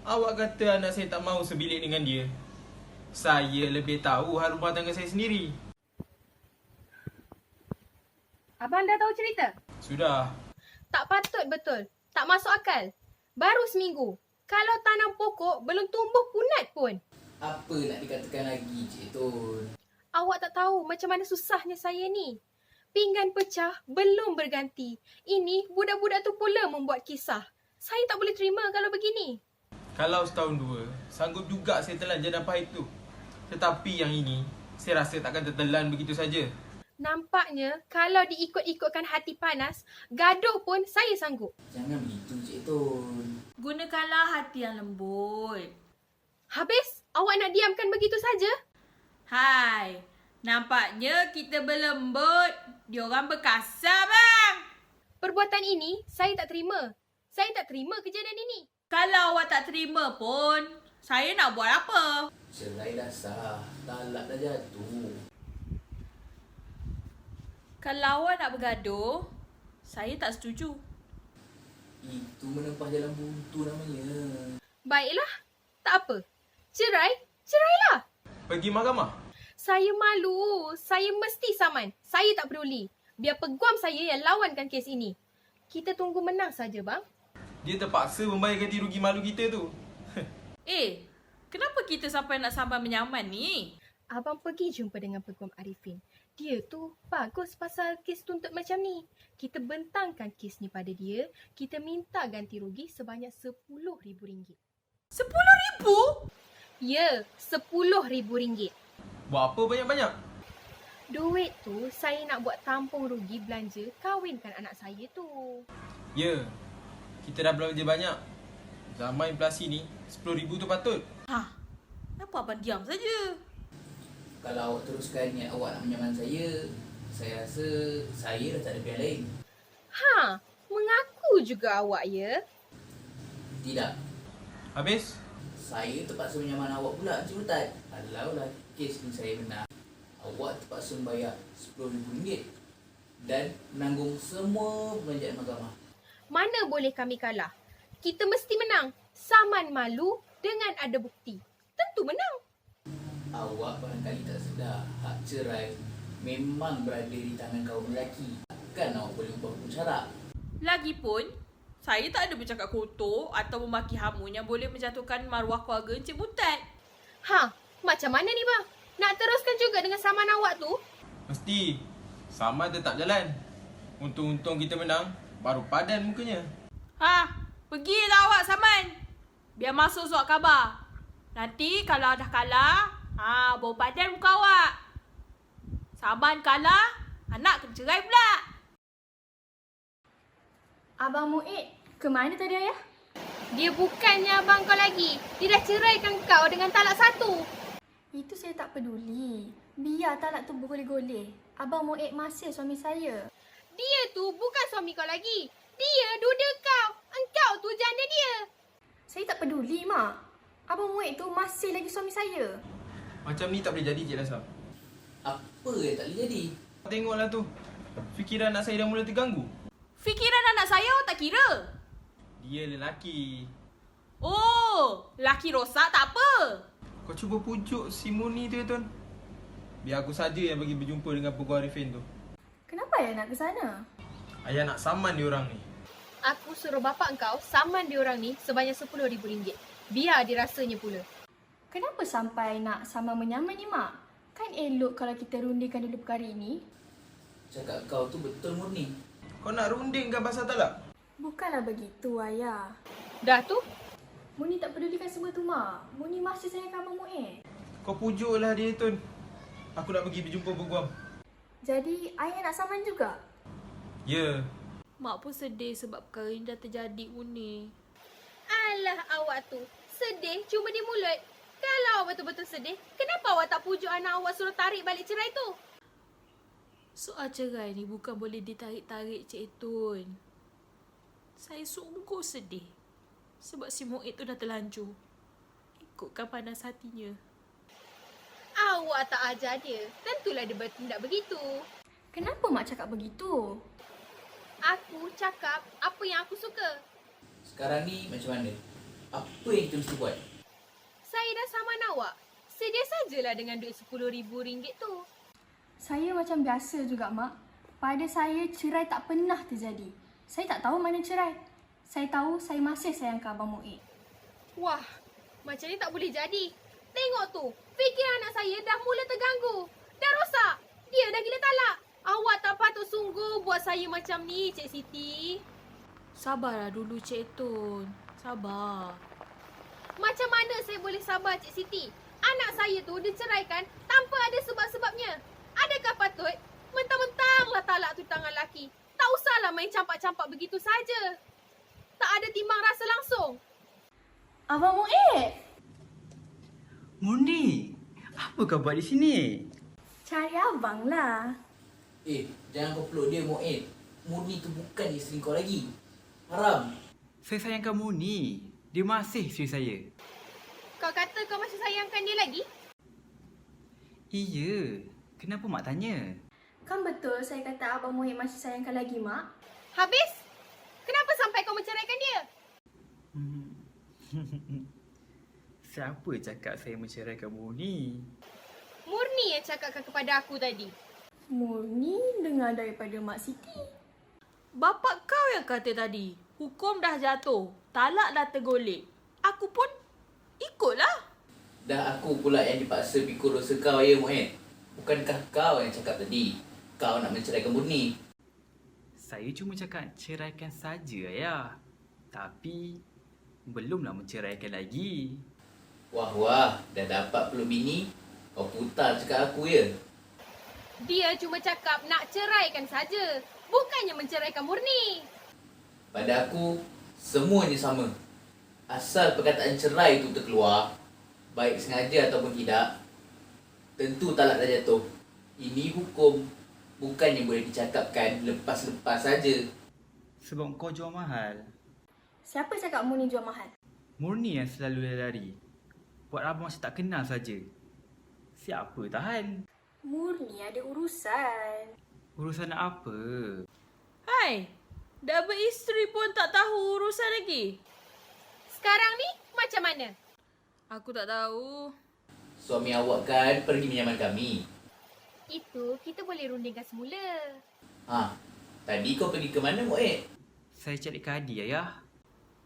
Awak kata anak saya tak mahu sebilik dengan dia. Saya lebih tahu hal rumah tangga saya sendiri. Abang dah tahu cerita? Sudah. Tak patut betul. Tak masuk akal. Baru seminggu. Kalau tanam pokok belum tumbuh punat pun. Apa nak dikatakan lagi, Cik Tun? Awak tak tahu macam mana susahnya saya ni. Pinggan pecah belum berganti. Ini budak-budak tu pula membuat kisah. Saya tak boleh terima kalau begini. Kalau setahun dua, sanggup juga saya telan jenam pahit tu. Tetapi yang ini, saya rasa takkan tertelan begitu saja. Nampaknya kalau diikut-ikutkan hati panas, gaduh pun saya sanggup. Jangan begitu, Cik Tun. Gunakanlah hati yang lembut. Habis, awak nak diamkan begitu saja? Hai, nampaknya kita berlembut. Diorang berkasar, bang. Perbuatan ini saya tak terima. Saya tak terima kejadian ini. Kalau awak tak terima pun, saya nak buat apa? Cerai dah sah. Talak dah jatuh. Kalau awak nak bergaduh, saya tak setuju. Itu menempah jalan buntu namanya. Baiklah, tak apa. Cerailah. Pergi mahkamah. Saya malu. Saya mesti saman. Saya tak peduli. Biar peguam saya yang lawankan kes ini. Kita tunggu menang saja, bang. Dia terpaksa membayar ganti rugi malu kita tu. Kenapa kita sampai nak sampai menyaman ni? Abang pergi jumpa dengan peguam Arifin. Dia tu bagus pasal kes tuntut macam ni. Kita bentangkan kes ni pada dia. Kita minta ganti rugi sebanyak RM10,000. RM10,000? Ya, RM10,000. Buat apa banyak-banyak? Duit tu saya nak buat tampung rugi belanja kahwinkan anak saya tu. Ya, kita dah belanja banyak. Zaman inflasi ni, RM10,000 tu patut. Kenapa abang diam saja? Kalau awak teruskan niat awak nak menyaman saya rasa saya dah tak ada pilihan lain. Mengaku juga awak ya? Tidak. Habis? Saya terpaksa menyaman awak pula, Encik Mutat. Kalaulah kes ni saya menang, awak terpaksa membayar RM10,000 dan menanggung semua perbelanjaan mahkamah. Mana boleh kami kalah? Kita mesti menang. Saman malu dengan ada bukti. Tentu menang. Awak barangkali tak sedar, hak cerai memang berada di tangan kaum lelaki. Takkan awak boleh ubah hukum syarak. Lagipun, saya tak ada bercakap kotor atau memaki hamun yang boleh menjatuhkan maruah keluarga Encik Mutat. Macam mana ni bang? Nak teruskan juga dengan saman awak tu? Mesti. Saman tetap jalan. Untung-untung kita menang, baru padan mukanya. Pergilah awak saman. Biar masuk surat khabar. Nanti kalau dah kalah, bau padan muka awak. Saman kalah, anak kena cerai pula. Abang Mu'id, ke mana tadi ayah? Dia bukannya abang kau lagi. Dia dah ceraikan kau dengan talak satu. Itu saya tak peduli. Biar talak tu bergoleh-goleh. Abang Mu'id masih suami saya. Dia tu bukan suami kau lagi. Dia duda kau. Engkau tu janda dia. Saya tak peduli, Mak. Abang Muid tu masih lagi suami saya. Macam ni tak boleh jadi, Cik Lasa. Apa yang tak boleh jadi? Tengoklah tu. Fikiran anak saya dah mula terganggu. Fikiran anak saya awak tak kira. Dia lelaki. Oh, laki rosak tak apa. Kau cuba pujuk si Murni tu, Tuan. Biar aku saja yang bagi berjumpa dengan Pegawai Arifin tu. Kenapa ayah nak ke sana? Ayah nak saman diorang ni. Aku suruh bapak engkau saman diorang ni sebanyak RM10,000. Biar dirasanya pula. Kenapa sampai nak sama menyaman ni, Mak? Kan elok kalau kita rundingkan dulu perkara ini. Cakap kau tu betul Murni. Kau nak rundingkan pasal talak? Bukanlah begitu, Ayah. Dah tu, Murni tak pedulikan semua tu, Mak. Murni masih sayangkan Abang Muid. Kau pujuklah dia, Tun. Aku nak pergi berjumpa Peguam. Jadi, ayah nak saman juga? Ya. Mak pun sedih sebab perkara ini dah terjadi, Murni. alah awak tu. Sedih cuma di mulut. Kalau awak betul-betul sedih, kenapa awak tak pujuk anak awak suruh tarik balik cerai tu? Soal cerai ni bukan boleh ditarik-tarik, Cik Tun. Saya sungguh sedih sebab si Muid tu dah terlanjur ikutkan panas hatinya. Awak tak ajar dia. Tentulah dia bertindak begitu. Kenapa Mak cakap begitu? Aku cakap apa yang aku suka. Sekarang ni macam mana? Apa yang kita mesti buat? Saya dah saman awak. Sedia sajalah dengan duit RM10,000 tu. Saya macam biasa juga, Mak. Pada saya, cerai tak pernah terjadi. Saya tak tahu mana cerai. Saya tahu saya masih sayangkan Abang Muid. Wah, macam ni tak boleh jadi. Tengok tu, fikiran anak saya dah mula terganggu. Dah rosak. Dia dah gila talak. Awak tak patut sungguh buat saya macam ni, Cik Siti. Sabarlah dulu, Cik Tun. Sabar. Macam mana saya boleh sabar, Cik Siti? Anak saya tu diceraikan tanpa ada sebab-sebabnya. Adakah patut mentang-mentanglah talak tu tangan laki? Tak usahlah main campak-campak begitu saja. Tak ada timbang rasa langsung. Abang Muid! Murni, apa kau buat di sini? Cari abang lah. Jangan kau peluk dia Muid. Murni tu bukan isteri kau lagi. Haram. Saya sayangkan Murni. Dia masih isteri saya. Kau kata kau masih sayangkan dia lagi? Iya. Kenapa mak tanya? Kan betul saya kata Abang Muid masih sayangkan lagi, Mak? Habis? Kenapa sampai kau menceraikan dia? Siapa cakap saya menceraikan Murni? Murni yang cakapkan kepada aku tadi. Murni dengar daripada Mak Siti. Bapak kau yang kata tadi, hukum dah jatuh, talak dah tergolek. Aku pun ikutlah. Dah aku pula yang dipaksa pikul dosa kau ya Muid. Bukankah kau yang cakap tadi kau nak menceraikan Murni? Saya cuma cakap ceraikan saja, Ayah. Tapi belumlah menceraikan lagi. Wah, dah dapat peluk bini, kau putar cakap aku ya? Dia cuma cakap nak ceraikan saja. Bukannya menceraikan Murni. Pada aku, semuanya sama. Asal perkataan cerai itu terkeluar, baik sengaja ataupun tidak, tentu talak dah jatuh. Ini hukum, bukannya boleh dicakapkan lepas-lepas saja. Sebab kau jual mahal. Siapa cakap Murni jual mahal? Murni yang selalu lari. Buat abang macam tak kenal saja. Siapa tahan? Murni ada urusan. Urusan apa? Hai, dah beristeri pun tak tahu urusan lagi. Sekarang ni macam mana? Aku tak tahu. Suami awak kan pergi menyaman kami. Itu kita boleh rundingkan semula. Tadi kau pergi ke mana Muid? Saya cari Kadi, Ayah.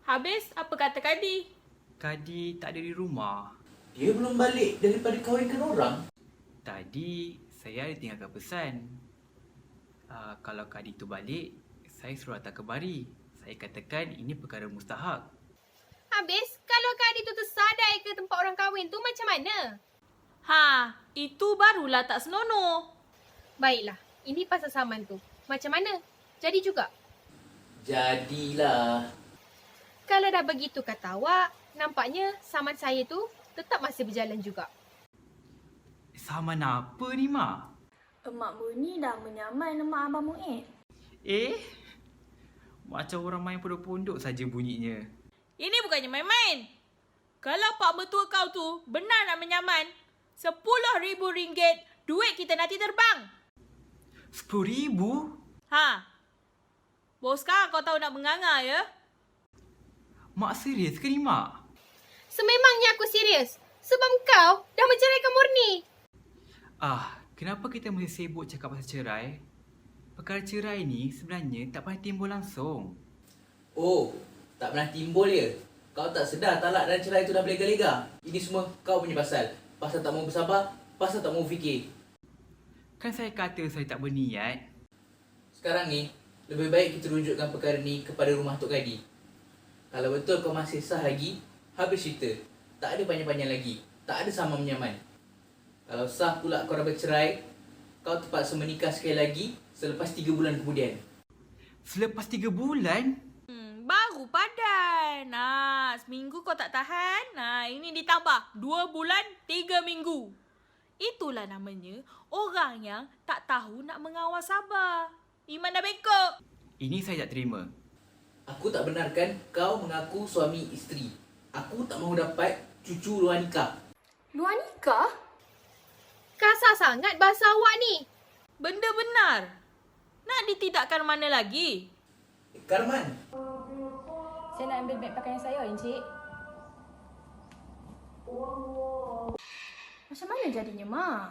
Habis apa kata Kadi? Kadi tak ada di rumah. Dia belum balik daripada kahwinkan orang. Tadi saya ada tinggalkan pesan. Kalau Kadi tu balik, saya suruh hantar kemari. Saya katakan ini perkara mustahak. Habis, kalau Kadi tu tersadai ke tempat orang kahwin tu macam mana? Itu barulah tak senonoh. Baiklah, ini pasal saman tu. Macam mana? Jadi juga? Jadilah. Kalau dah begitu kata awak, nampaknya saman saya tu tetap masih berjalan juga. Saman apa ni, Mak? Emak Murni dah menyaman emak Abang Muid. Macam orang main pondok-pondok saja bunyinya. Ini bukannya main-main. Kalau pak mertua kau tu benar nak menyaman, RM10,000 duit kita nanti terbang. RM10,000? Ha. Baru sekarang kau tahu nak menganga ya? Mak serius ke ni, Mak? Sememangnya aku serius. Sebab kau dah menceraikan Murni. Kenapa kita mesti sibuk cakap pasal cerai? Perkara cerai ni sebenarnya tak pernah timbul langsung. Oh, tak pernah timbul ya? Kau tak sedar talak dan cerai tu dah berlega-lega? Ini semua kau punya pasal. Pasal tak mau bersabar, pasal tak mau fikir. Kan saya kata saya tak berniat. Sekarang ni, lebih baik kita rujukkan perkara ni kepada rumah Tok Kadi. Kalau betul kau masih sah lagi, habis cerita. Tak ada panjang-panjang lagi. Tak ada sama menyaman. Kalau sah pula kau dah bercerai, kau terpaksa menikah sekali lagi selepas 3 bulan kemudian. Selepas 3 bulan? Baru padan. Seminggu kau tak tahan. Ini ditambah 2 bulan 3 minggu. Itulah namanya orang yang tak tahu nak mengawal sabar. Iman dah bengkok. Ini saya tak terima. Aku tak benarkan kau mengaku suami isteri. Aku tak mahu dapat cucu luar nikah. Luar nikah? Kasar sangat bahasa awak ni. Benda benar. Nak ditidakkan mana lagi? Karman, Saya nak ambil beg pakaian saya, Encik. Macam mana jadinya, Mak?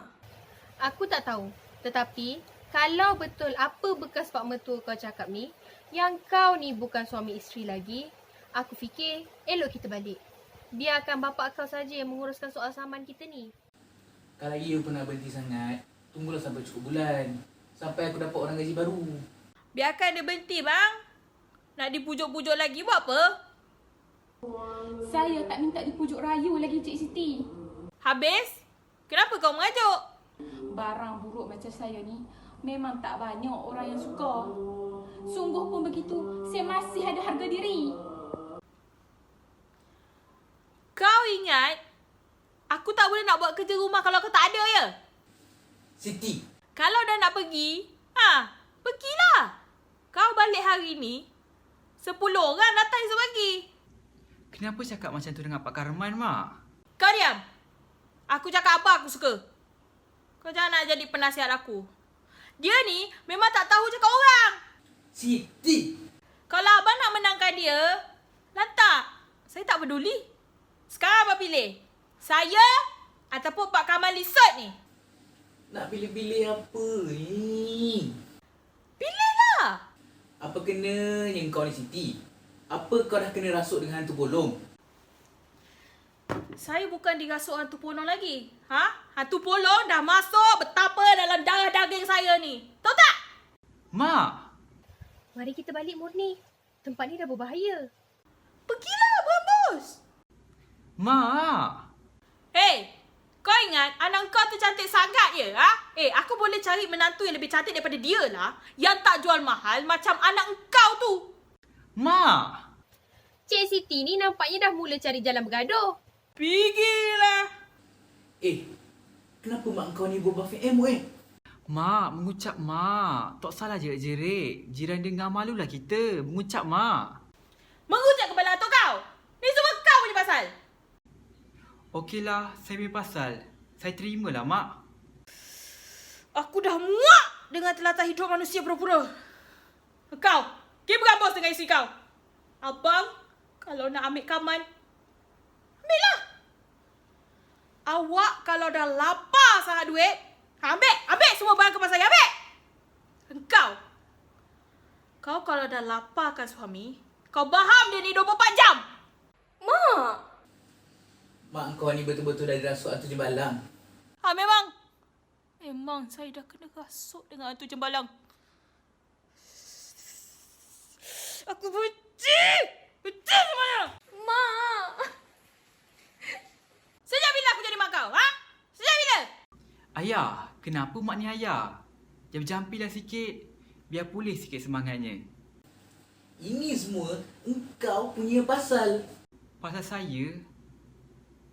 Aku tak tahu. Tetapi, kalau betul apa bekas pak mertua kau cakap ni, yang kau ni bukan suami isteri lagi, aku fikir elok kita balik. Biarkan bapak kau saja yang menguruskan soal saman kita ni. kalau you pernah berhenti sangat, tunggulah sampai cukup bulan. Sampai aku dapat orang gaji baru. Biarkan dia berhenti, bang. Nak dipujuk-pujuk lagi buat apa? Saya tak minta dipujuk rayu lagi, Cik Siti. Habis? Kenapa kau mengajuk? Barang buruk macam saya ni memang tak banyak orang yang suka. Sungguh pun begitu, saya masih ada harga diri. Kau ingat aku tak boleh nak buat kerja rumah kalau kau tak ada ya? Siti, Kalau dah nak pergi, pergilah. Kau balik hari ni, 10 orang datang esok pagi. Kenapa cakap macam tu dengan Pak Karman, Mak? Kau diam. Aku cakap apa aku suka. Kau jangan nak jadi penasihat aku. Dia ni memang tak tahu cakap orang. Siti. Kalau abang nak menangkan dia, lantak. Saya tak peduli. Sekarang abang pilih. Saya ataupun Pak Kamal Lisot ni. Nak pilih-pilih apa ni? Pilihlah. Apa kena yang kau ni Siti? Apa kau dah kena rasuk dengan hantu bolong? Saya bukan dirasuk hantu polong lagi. Hantu polong dah masuk betapa dalam darah daging saya ni. Tahu tak? Mak! Mari kita balik, Murni. Tempat ni dah berbahaya. Pergilah, bos. Mak! Hei, kau ingat anak kau tu cantik sangat ya? Aku boleh cari menantu yang lebih cantik daripada dia lah. Yang tak jual mahal macam anak kau tu. Mak! Cik Siti ni nampaknya dah mula cari jalan bergaduh. Pergilah. Kenapa mak kau ni berubah FM Mak, mengucap Mak. Tak salah jerit-jerit. Jiran dengar malulah kita. Mengucap Mak. Mengucap kepala atuk kau. Ni semua kau punya pasal. Okeylah, saya punya pasal. Saya terimalah, Mak. Aku dah muak dengan telatah hidup manusia pura-pura. Kau, pergi berambos dengan isteri kau. Abang, kalau nak ambil kaman, ambillah. Awak kalau dah lapar sangat duit, ambil semua barang kemas saya, ambil. Kau kalau dah laparkan suami, kau baham dia ni 24 jam. Mak! Mak kau ni betul-betul dah dirasuk hantu jembalang. Memang saya dah kena rasuk dengan hantu jembalang. Aku benci semuanya. Mak! Sejak bila aku jadi mak kau? Sejak bila? Ayah, kenapa Mak ni ayah? Jampilah sikit. Biar pulih sikit semangatnya. Ini semua engkau punya pasal. Pasal saya,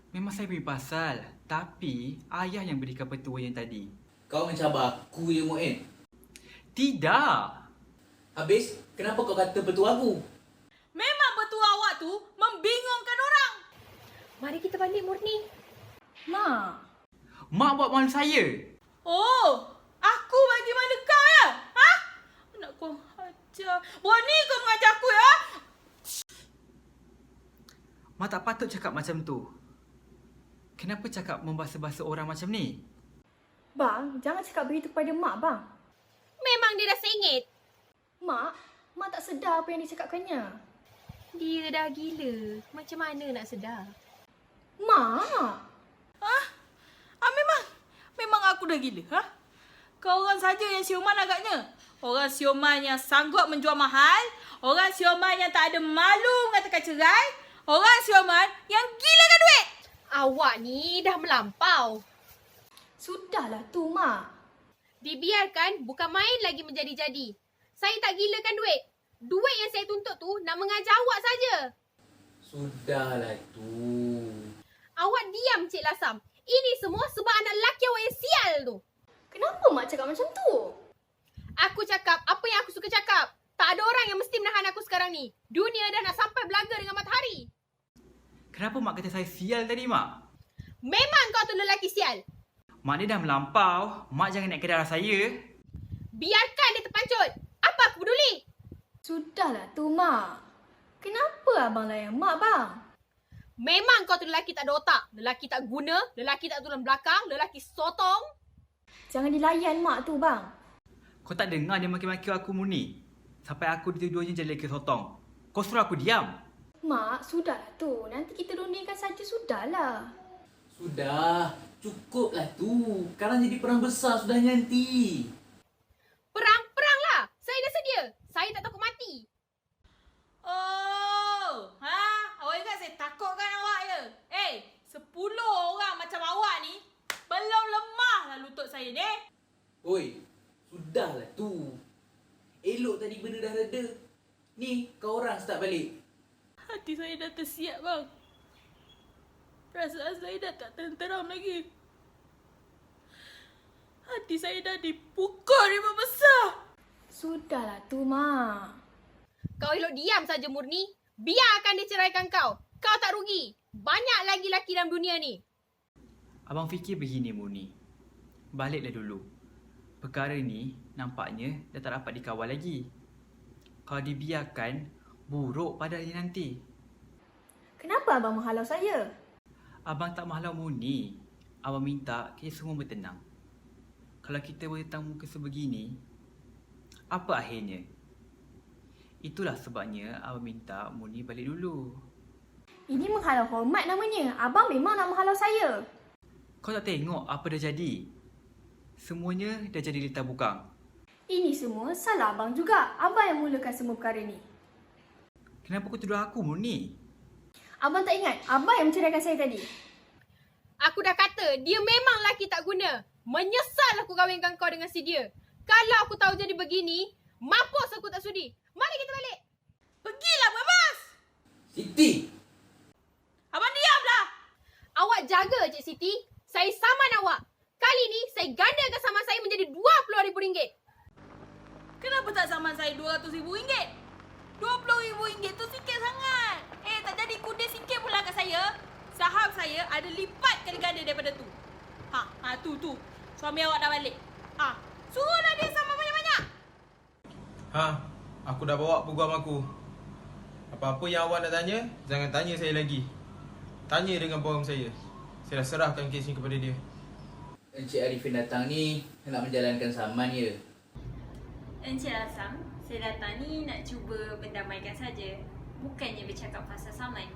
memang saya punya pasal. Tapi, ayah yang berikan petua yang tadi. Kau mencabar aku je Mu'in. Tidak! Habis Kenapa kau kata petua aku? Memang petua awak tu membingungkan orang. Mari kita balik, Murni. Mak, Mak buat malu saya. Oh, aku bagi mana kau ya? Ha? Nak kau ajar. Berani kau mengajar aku ya? Mak tak patut cakap macam tu. Kenapa cakap membahasa-bahasa orang macam ni? bang, jangan cakap begitu pada mak, bang. Memang dia dah sengit. Mak tak sedar apa yang dicakapkannya. Dia dah gila. Macam mana nak sedar? Mak, Memang aku dah gila. Ha? Kau orang saja yang siuman agaknya. Orang siuman yang sanggup menjual mahal. Orang siuman yang tak ada malu mengatakan cerai. Orang siuman yang gilakan duit. Awak ni dah melampau. sudahlah tu, mak. Dibiarkan bukan main lagi menjadi-jadi. Saya tak gilakan duit. Duit yang saya tuntut tu nak mengajar awak saja. Sudahlah tu. Awak diam, Cik Lasam. Ini semua sebab anak lelaki awak yang sial tu. Kenapa mak cakap macam tu? Aku cakap apa yang aku suka cakap. Tak ada orang yang mesti menahan aku sekarang ni. Dunia dah nak sampai belaga dengan matahari. Kenapa mak kata saya sial tadi, Mak? Memang kau tu lelaki sial. Mak ni dah melampau. Mak jangan naik ke darah saya. Biarkan dia terpancut. Apa aku peduli? Sudahlah tu, mak. Kenapa abang layan mak, bang? Memang kau tu lelaki tak ada otak. Lelaki tak guna. Lelaki tak tulang belakang. Lelaki sotong. Jangan dilayan mak tu, bang. Kau tak dengar dia maki-maki aku, Murni? Sampai aku dua-duanya jadi lelaki sotong. Kau suruh aku diam. Mak, sudahlah tu. Nanti kita rundingkan saja, sudahlah. Sudah. Cukuplah tu. Sekarang jadi perang besar sudah nanti. Perang-peranglah. Saya dah sedia. Saya tak takut mati. Oh, awak ingat saya takutkan awak ya? 10 orang macam awak ni belum lemah lah lutut saya ni. Oi, sudahlah tu. Elok tadi benda dah reda. Ni, kau orang start balik. Hati saya dah tersiap bang. Perasaan saya dah tak tenteram lagi. Hati saya dah dipukul dengan besar. Sudahlah tu, mak. Kau elok diam saja, Murni. Biarkan dia ceraikan kau. Kau tak rugi. Banyak lagi lelaki dalam dunia ni. Abang fikir begini, Murni. Baliklah dulu. Perkara ni nampaknya dah tak dapat dikawal lagi. Kalau dibiarkan, buruk padanya nanti. Kenapa abang menghalau saya? Abang tak mahalau Murni. Abang minta kita semua bertenang. Kalau kita bertang muka sebegini, apa akhirnya? Itulah sebabnya abang minta Murni balik dulu. Ini menghalau hormat namanya. Abang memang nak menghalau saya. Kau tak tengok apa dah jadi? Semuanya dah jadi litar bukang. Ini semua salah abang juga. Abang yang mulakan semua perkara ni. Kenapa kau tuduh aku, Murni? Abang tak ingat? Abang yang menceraikan saya tadi. Aku dah kata, dia memang lelaki tak guna. Menyesal aku kahwinkan kau dengan si dia. Kalau aku tahu jadi begini, mampus aku tak sudi. Mari kita balik. Pergilah bebas. Siti! Abang diamlah. Awak jaga, Cik Siti. Saya saman awak. Kali ni, saya gandakan saman saya menjadi RM20,000. Kenapa tak saman saya RM200,000? RM20,000 tu sikit sangat. Tak jadi kudis sikit pula kat saya. Saham saya ada lipat kali ganda daripada tu. Tu. Suami awak dah balik. Suruhlah dia saman banyak-banyak. Aku dah bawa peguam aku. Apa-apa yang awak nak tanya, jangan tanya saya lagi. Tanya dengan peguam saya. Saya dah serahkan kes ni kepada dia. Encik Arifin datang ni nak menjalankan saman ya. Encik Asam, saya datang ni nak cuba mendamaikan saja. Bukannya bercakap pasal saman.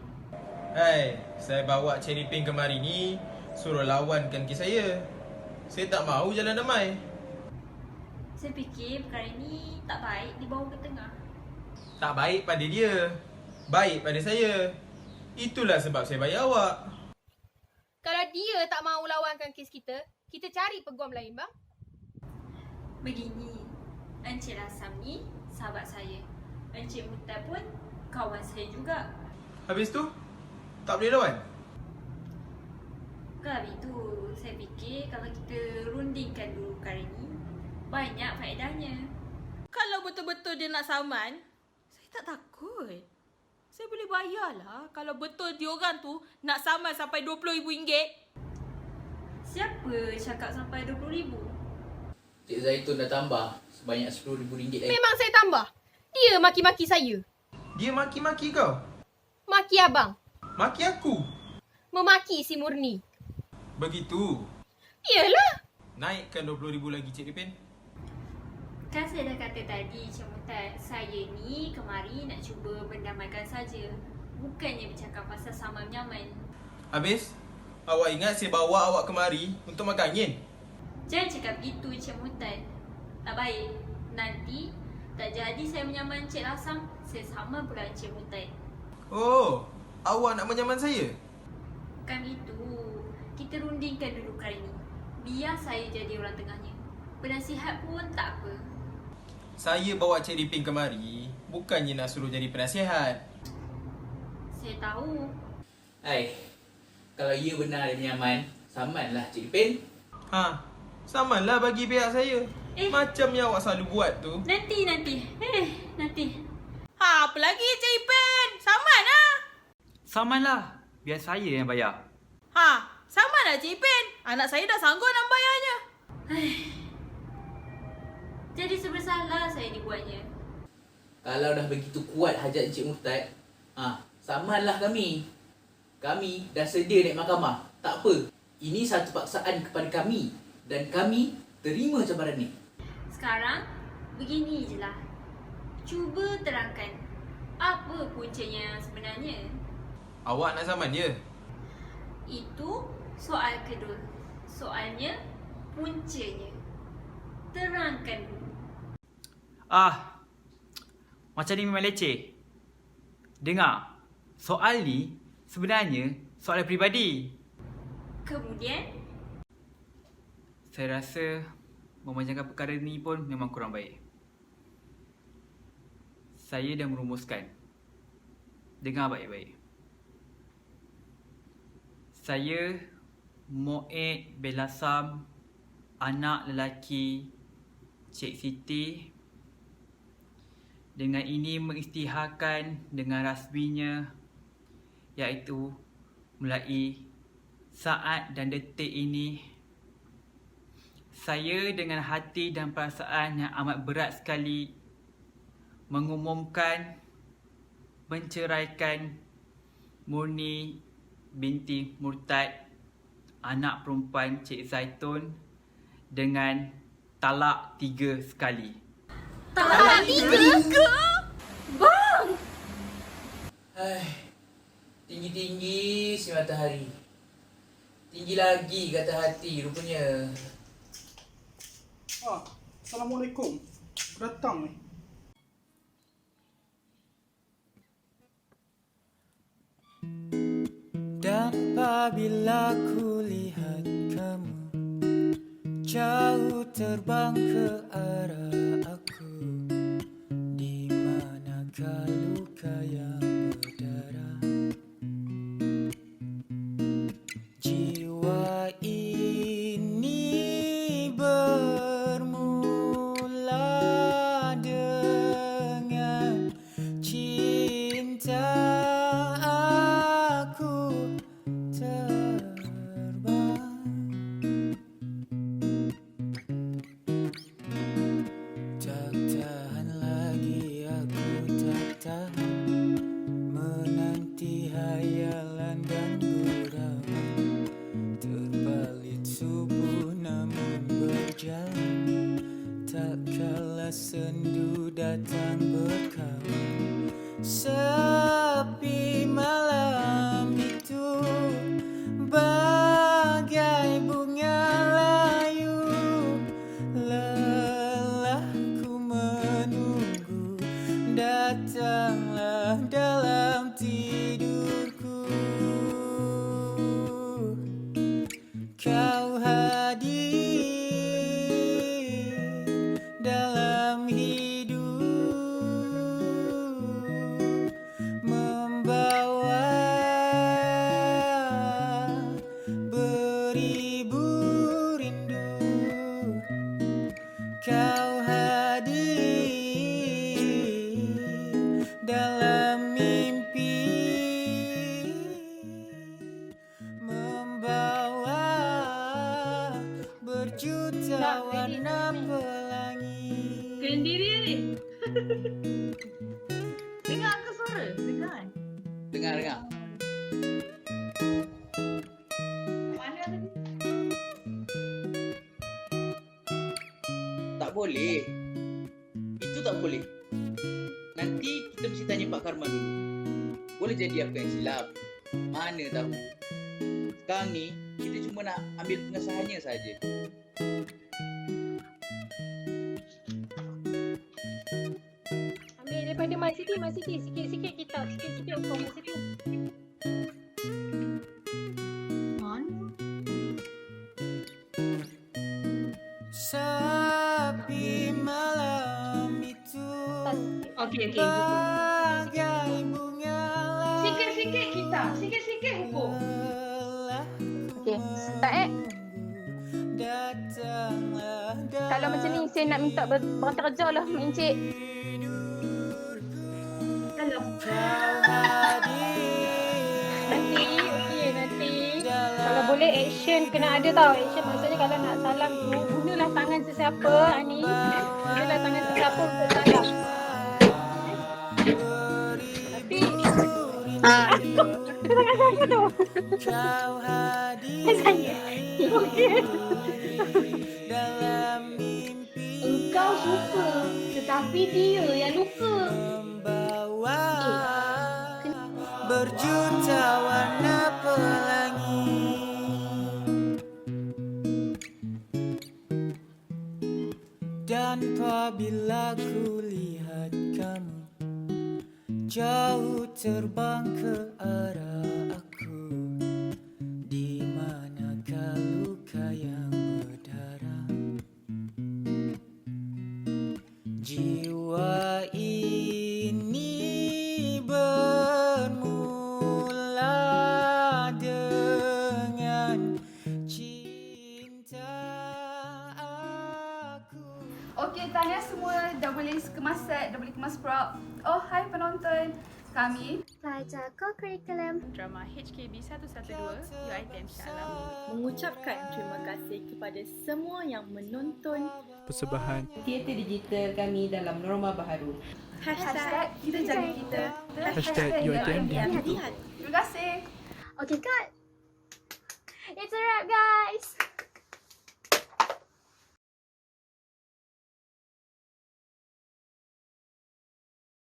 Saya bawa Cherry Pink kemari ni suruh lawankan kes saya. Saya tak mahu jalan damai. Saya fikir perkara ni tak baik dibawa ke tengah. Tak baik pada dia, baik pada saya. Itulah sebab saya bayar awak. Kalau dia tak mahu lawankan kes kita, kita cari peguam lain, bang. Begini, Encik Asam ni sahabat saya. Encik Mutai pun kawan saya juga. Habis tu, tak boleh lawan? Kalau itu, saya fikir kalau kita rundingkan dulu perkara ni, banyak faedahnya. Kalau betul-betul dia nak saman, Tak takut. Saya boleh bayar lah kalau betul diorang tu nak saman sampai RM20,000. Siapa cakap sampai RM20,000? Cik Zaitun dah tambah sebanyak RM10,000 lagi. Memang saya tambah. Dia maki-maki saya. Dia maki-maki kau. Maki abang. Maki aku. Memaki si Murni. Begitu. Iyalah. Naikkan RM20,000 lagi, Cik Dipin. Kan saya dah kata tadi, Cik Mutat, saya ni kemari nak cuba mendamaikan saja. Bukannya bercakap pasal sama menyaman. Habis, awak ingat saya bawa awak kemari untuk makan angin? Jangan cakap begitu, Cik Mutat. Tak baik. Nanti, tak jadi saya menyaman Cik Lasam, saya sama pula Cik Mutat. Oh, awak nak menyaman saya? Kan itu. Kita rundingkan dulu kali ni. Biar saya jadi orang tengahnya. Penasihat pun tak apa. Saya bawa Cik Dipin kemari bukannya nak suruh jadi penasihat. Saya tahu. Hai, kalau ia benar dia menyaman, samanlah Cik Dipin. Ha, samalah bagi pihak saya. Macam yang awak selalu buat tu. Nanti. Nanti. Ha, apa lagi Cik Ipin? Saman lah. Samanlah. Biar saya yang bayar. Ha, saman lah Cik Ipin. Anak saya dah sanggup nak bayarnya. Jadi sebersalah saya dibuatnya. Kalau dah begitu kuat hajat Encik Murtad, samanlah kami. Kami dah sedia naik mahkamah. Tak apa. Ini satu paksaan kepada kami. Dan kami terima cabaran ni. Sekarang, begini je lah. Cuba terangkan. Apa puncanya yang sebenarnya? Awak nak saman dia? Itu soal kedua. Soalnya, puncanya. Terangkan dulu. Macam ni memang leceh. Dengar, soal ni sebenarnya soalan peribadi. Kemudian, Saya rasa memanjangkan perkara ni pun memang kurang baik. Saya dah merumuskan. Dengar baik-baik. Saya, Moed Belasam, anak lelaki Cik Siti, dengan ini mengisytiharkan dengan rasminya, iaitu mulai saat dan detik ini, saya dengan hati dan perasaan yang amat berat sekali mengumumkan menceraikan Murni binti Murtad, anak perempuan Cik Zaitun, dengan talak 3 sekali. Talak 3? Bang! Hai, tinggi-tinggi si matahari. Tinggi lagi kata hati rupanya. Assalamualaikum. Datang ni. Dan apabila ku lihat kamu jauh terbang ke arah aku, di manakah luka yang berdarah, jiwa ini bermula dengan cinta. Menanti hayalan dan gurauan, terbalit subuh namun berjalan, tak kala sendu datang berkawan. Sepi malam itu bagai bunga layu, lelahku menunggu, datanglah dalam tidurku. Kau hadir dalam hidup, membawa beribu rindu. Kau hadir boleh. Itu tak boleh. Nanti kita mesti tanya Pak Karman dulu. Boleh jadi apa yang silap. Mana tahu. Sekarang ni, kita cuma nak ambil pengesahannya saja. Ambil daripada Mak Siti. Sikit-sikit kita. Sikit-sikit hukum Mak Siti. Sepi malam itu Okey. bagai bunga Sikit-sikit kita. Sikit-sikit hukum. Okey, start datanglah Kalau macam ni saya nak minta berhenti kerja lah Mak Encik. Kalau nanti. Kalau boleh action kena ada tau. Action maksudnya kalau nak salam tu gunalah tangan sesiapa ni. Gunalah tangan sesiapa untuk salam. Tapi tangan siapa tu? kau hadir Saya. Okey. dalam mimpi Engkau suka tetapi dia yang luka. membawa berjuta warna pelangi dan apabila ku lihat kamu jauh terbang ke arah aku, di manakah luka yang berdarah? Jiwa ini bermula dengan cinta aku. Okey, tahniah semua dah boleh kemas set, dah boleh kemas prop. Oh, hai penonton. Kami Pelajar Co-Curriculum drama HKB 112 UiTM Shah Alam mengucapkan terima kasih kepada semua yang menonton Persembahan teater digital kami dalam norma baharu. Hashtag kita jaga kita. Hashtag UiTM Terima kasih. Okay, cut! It's a wrap, guys!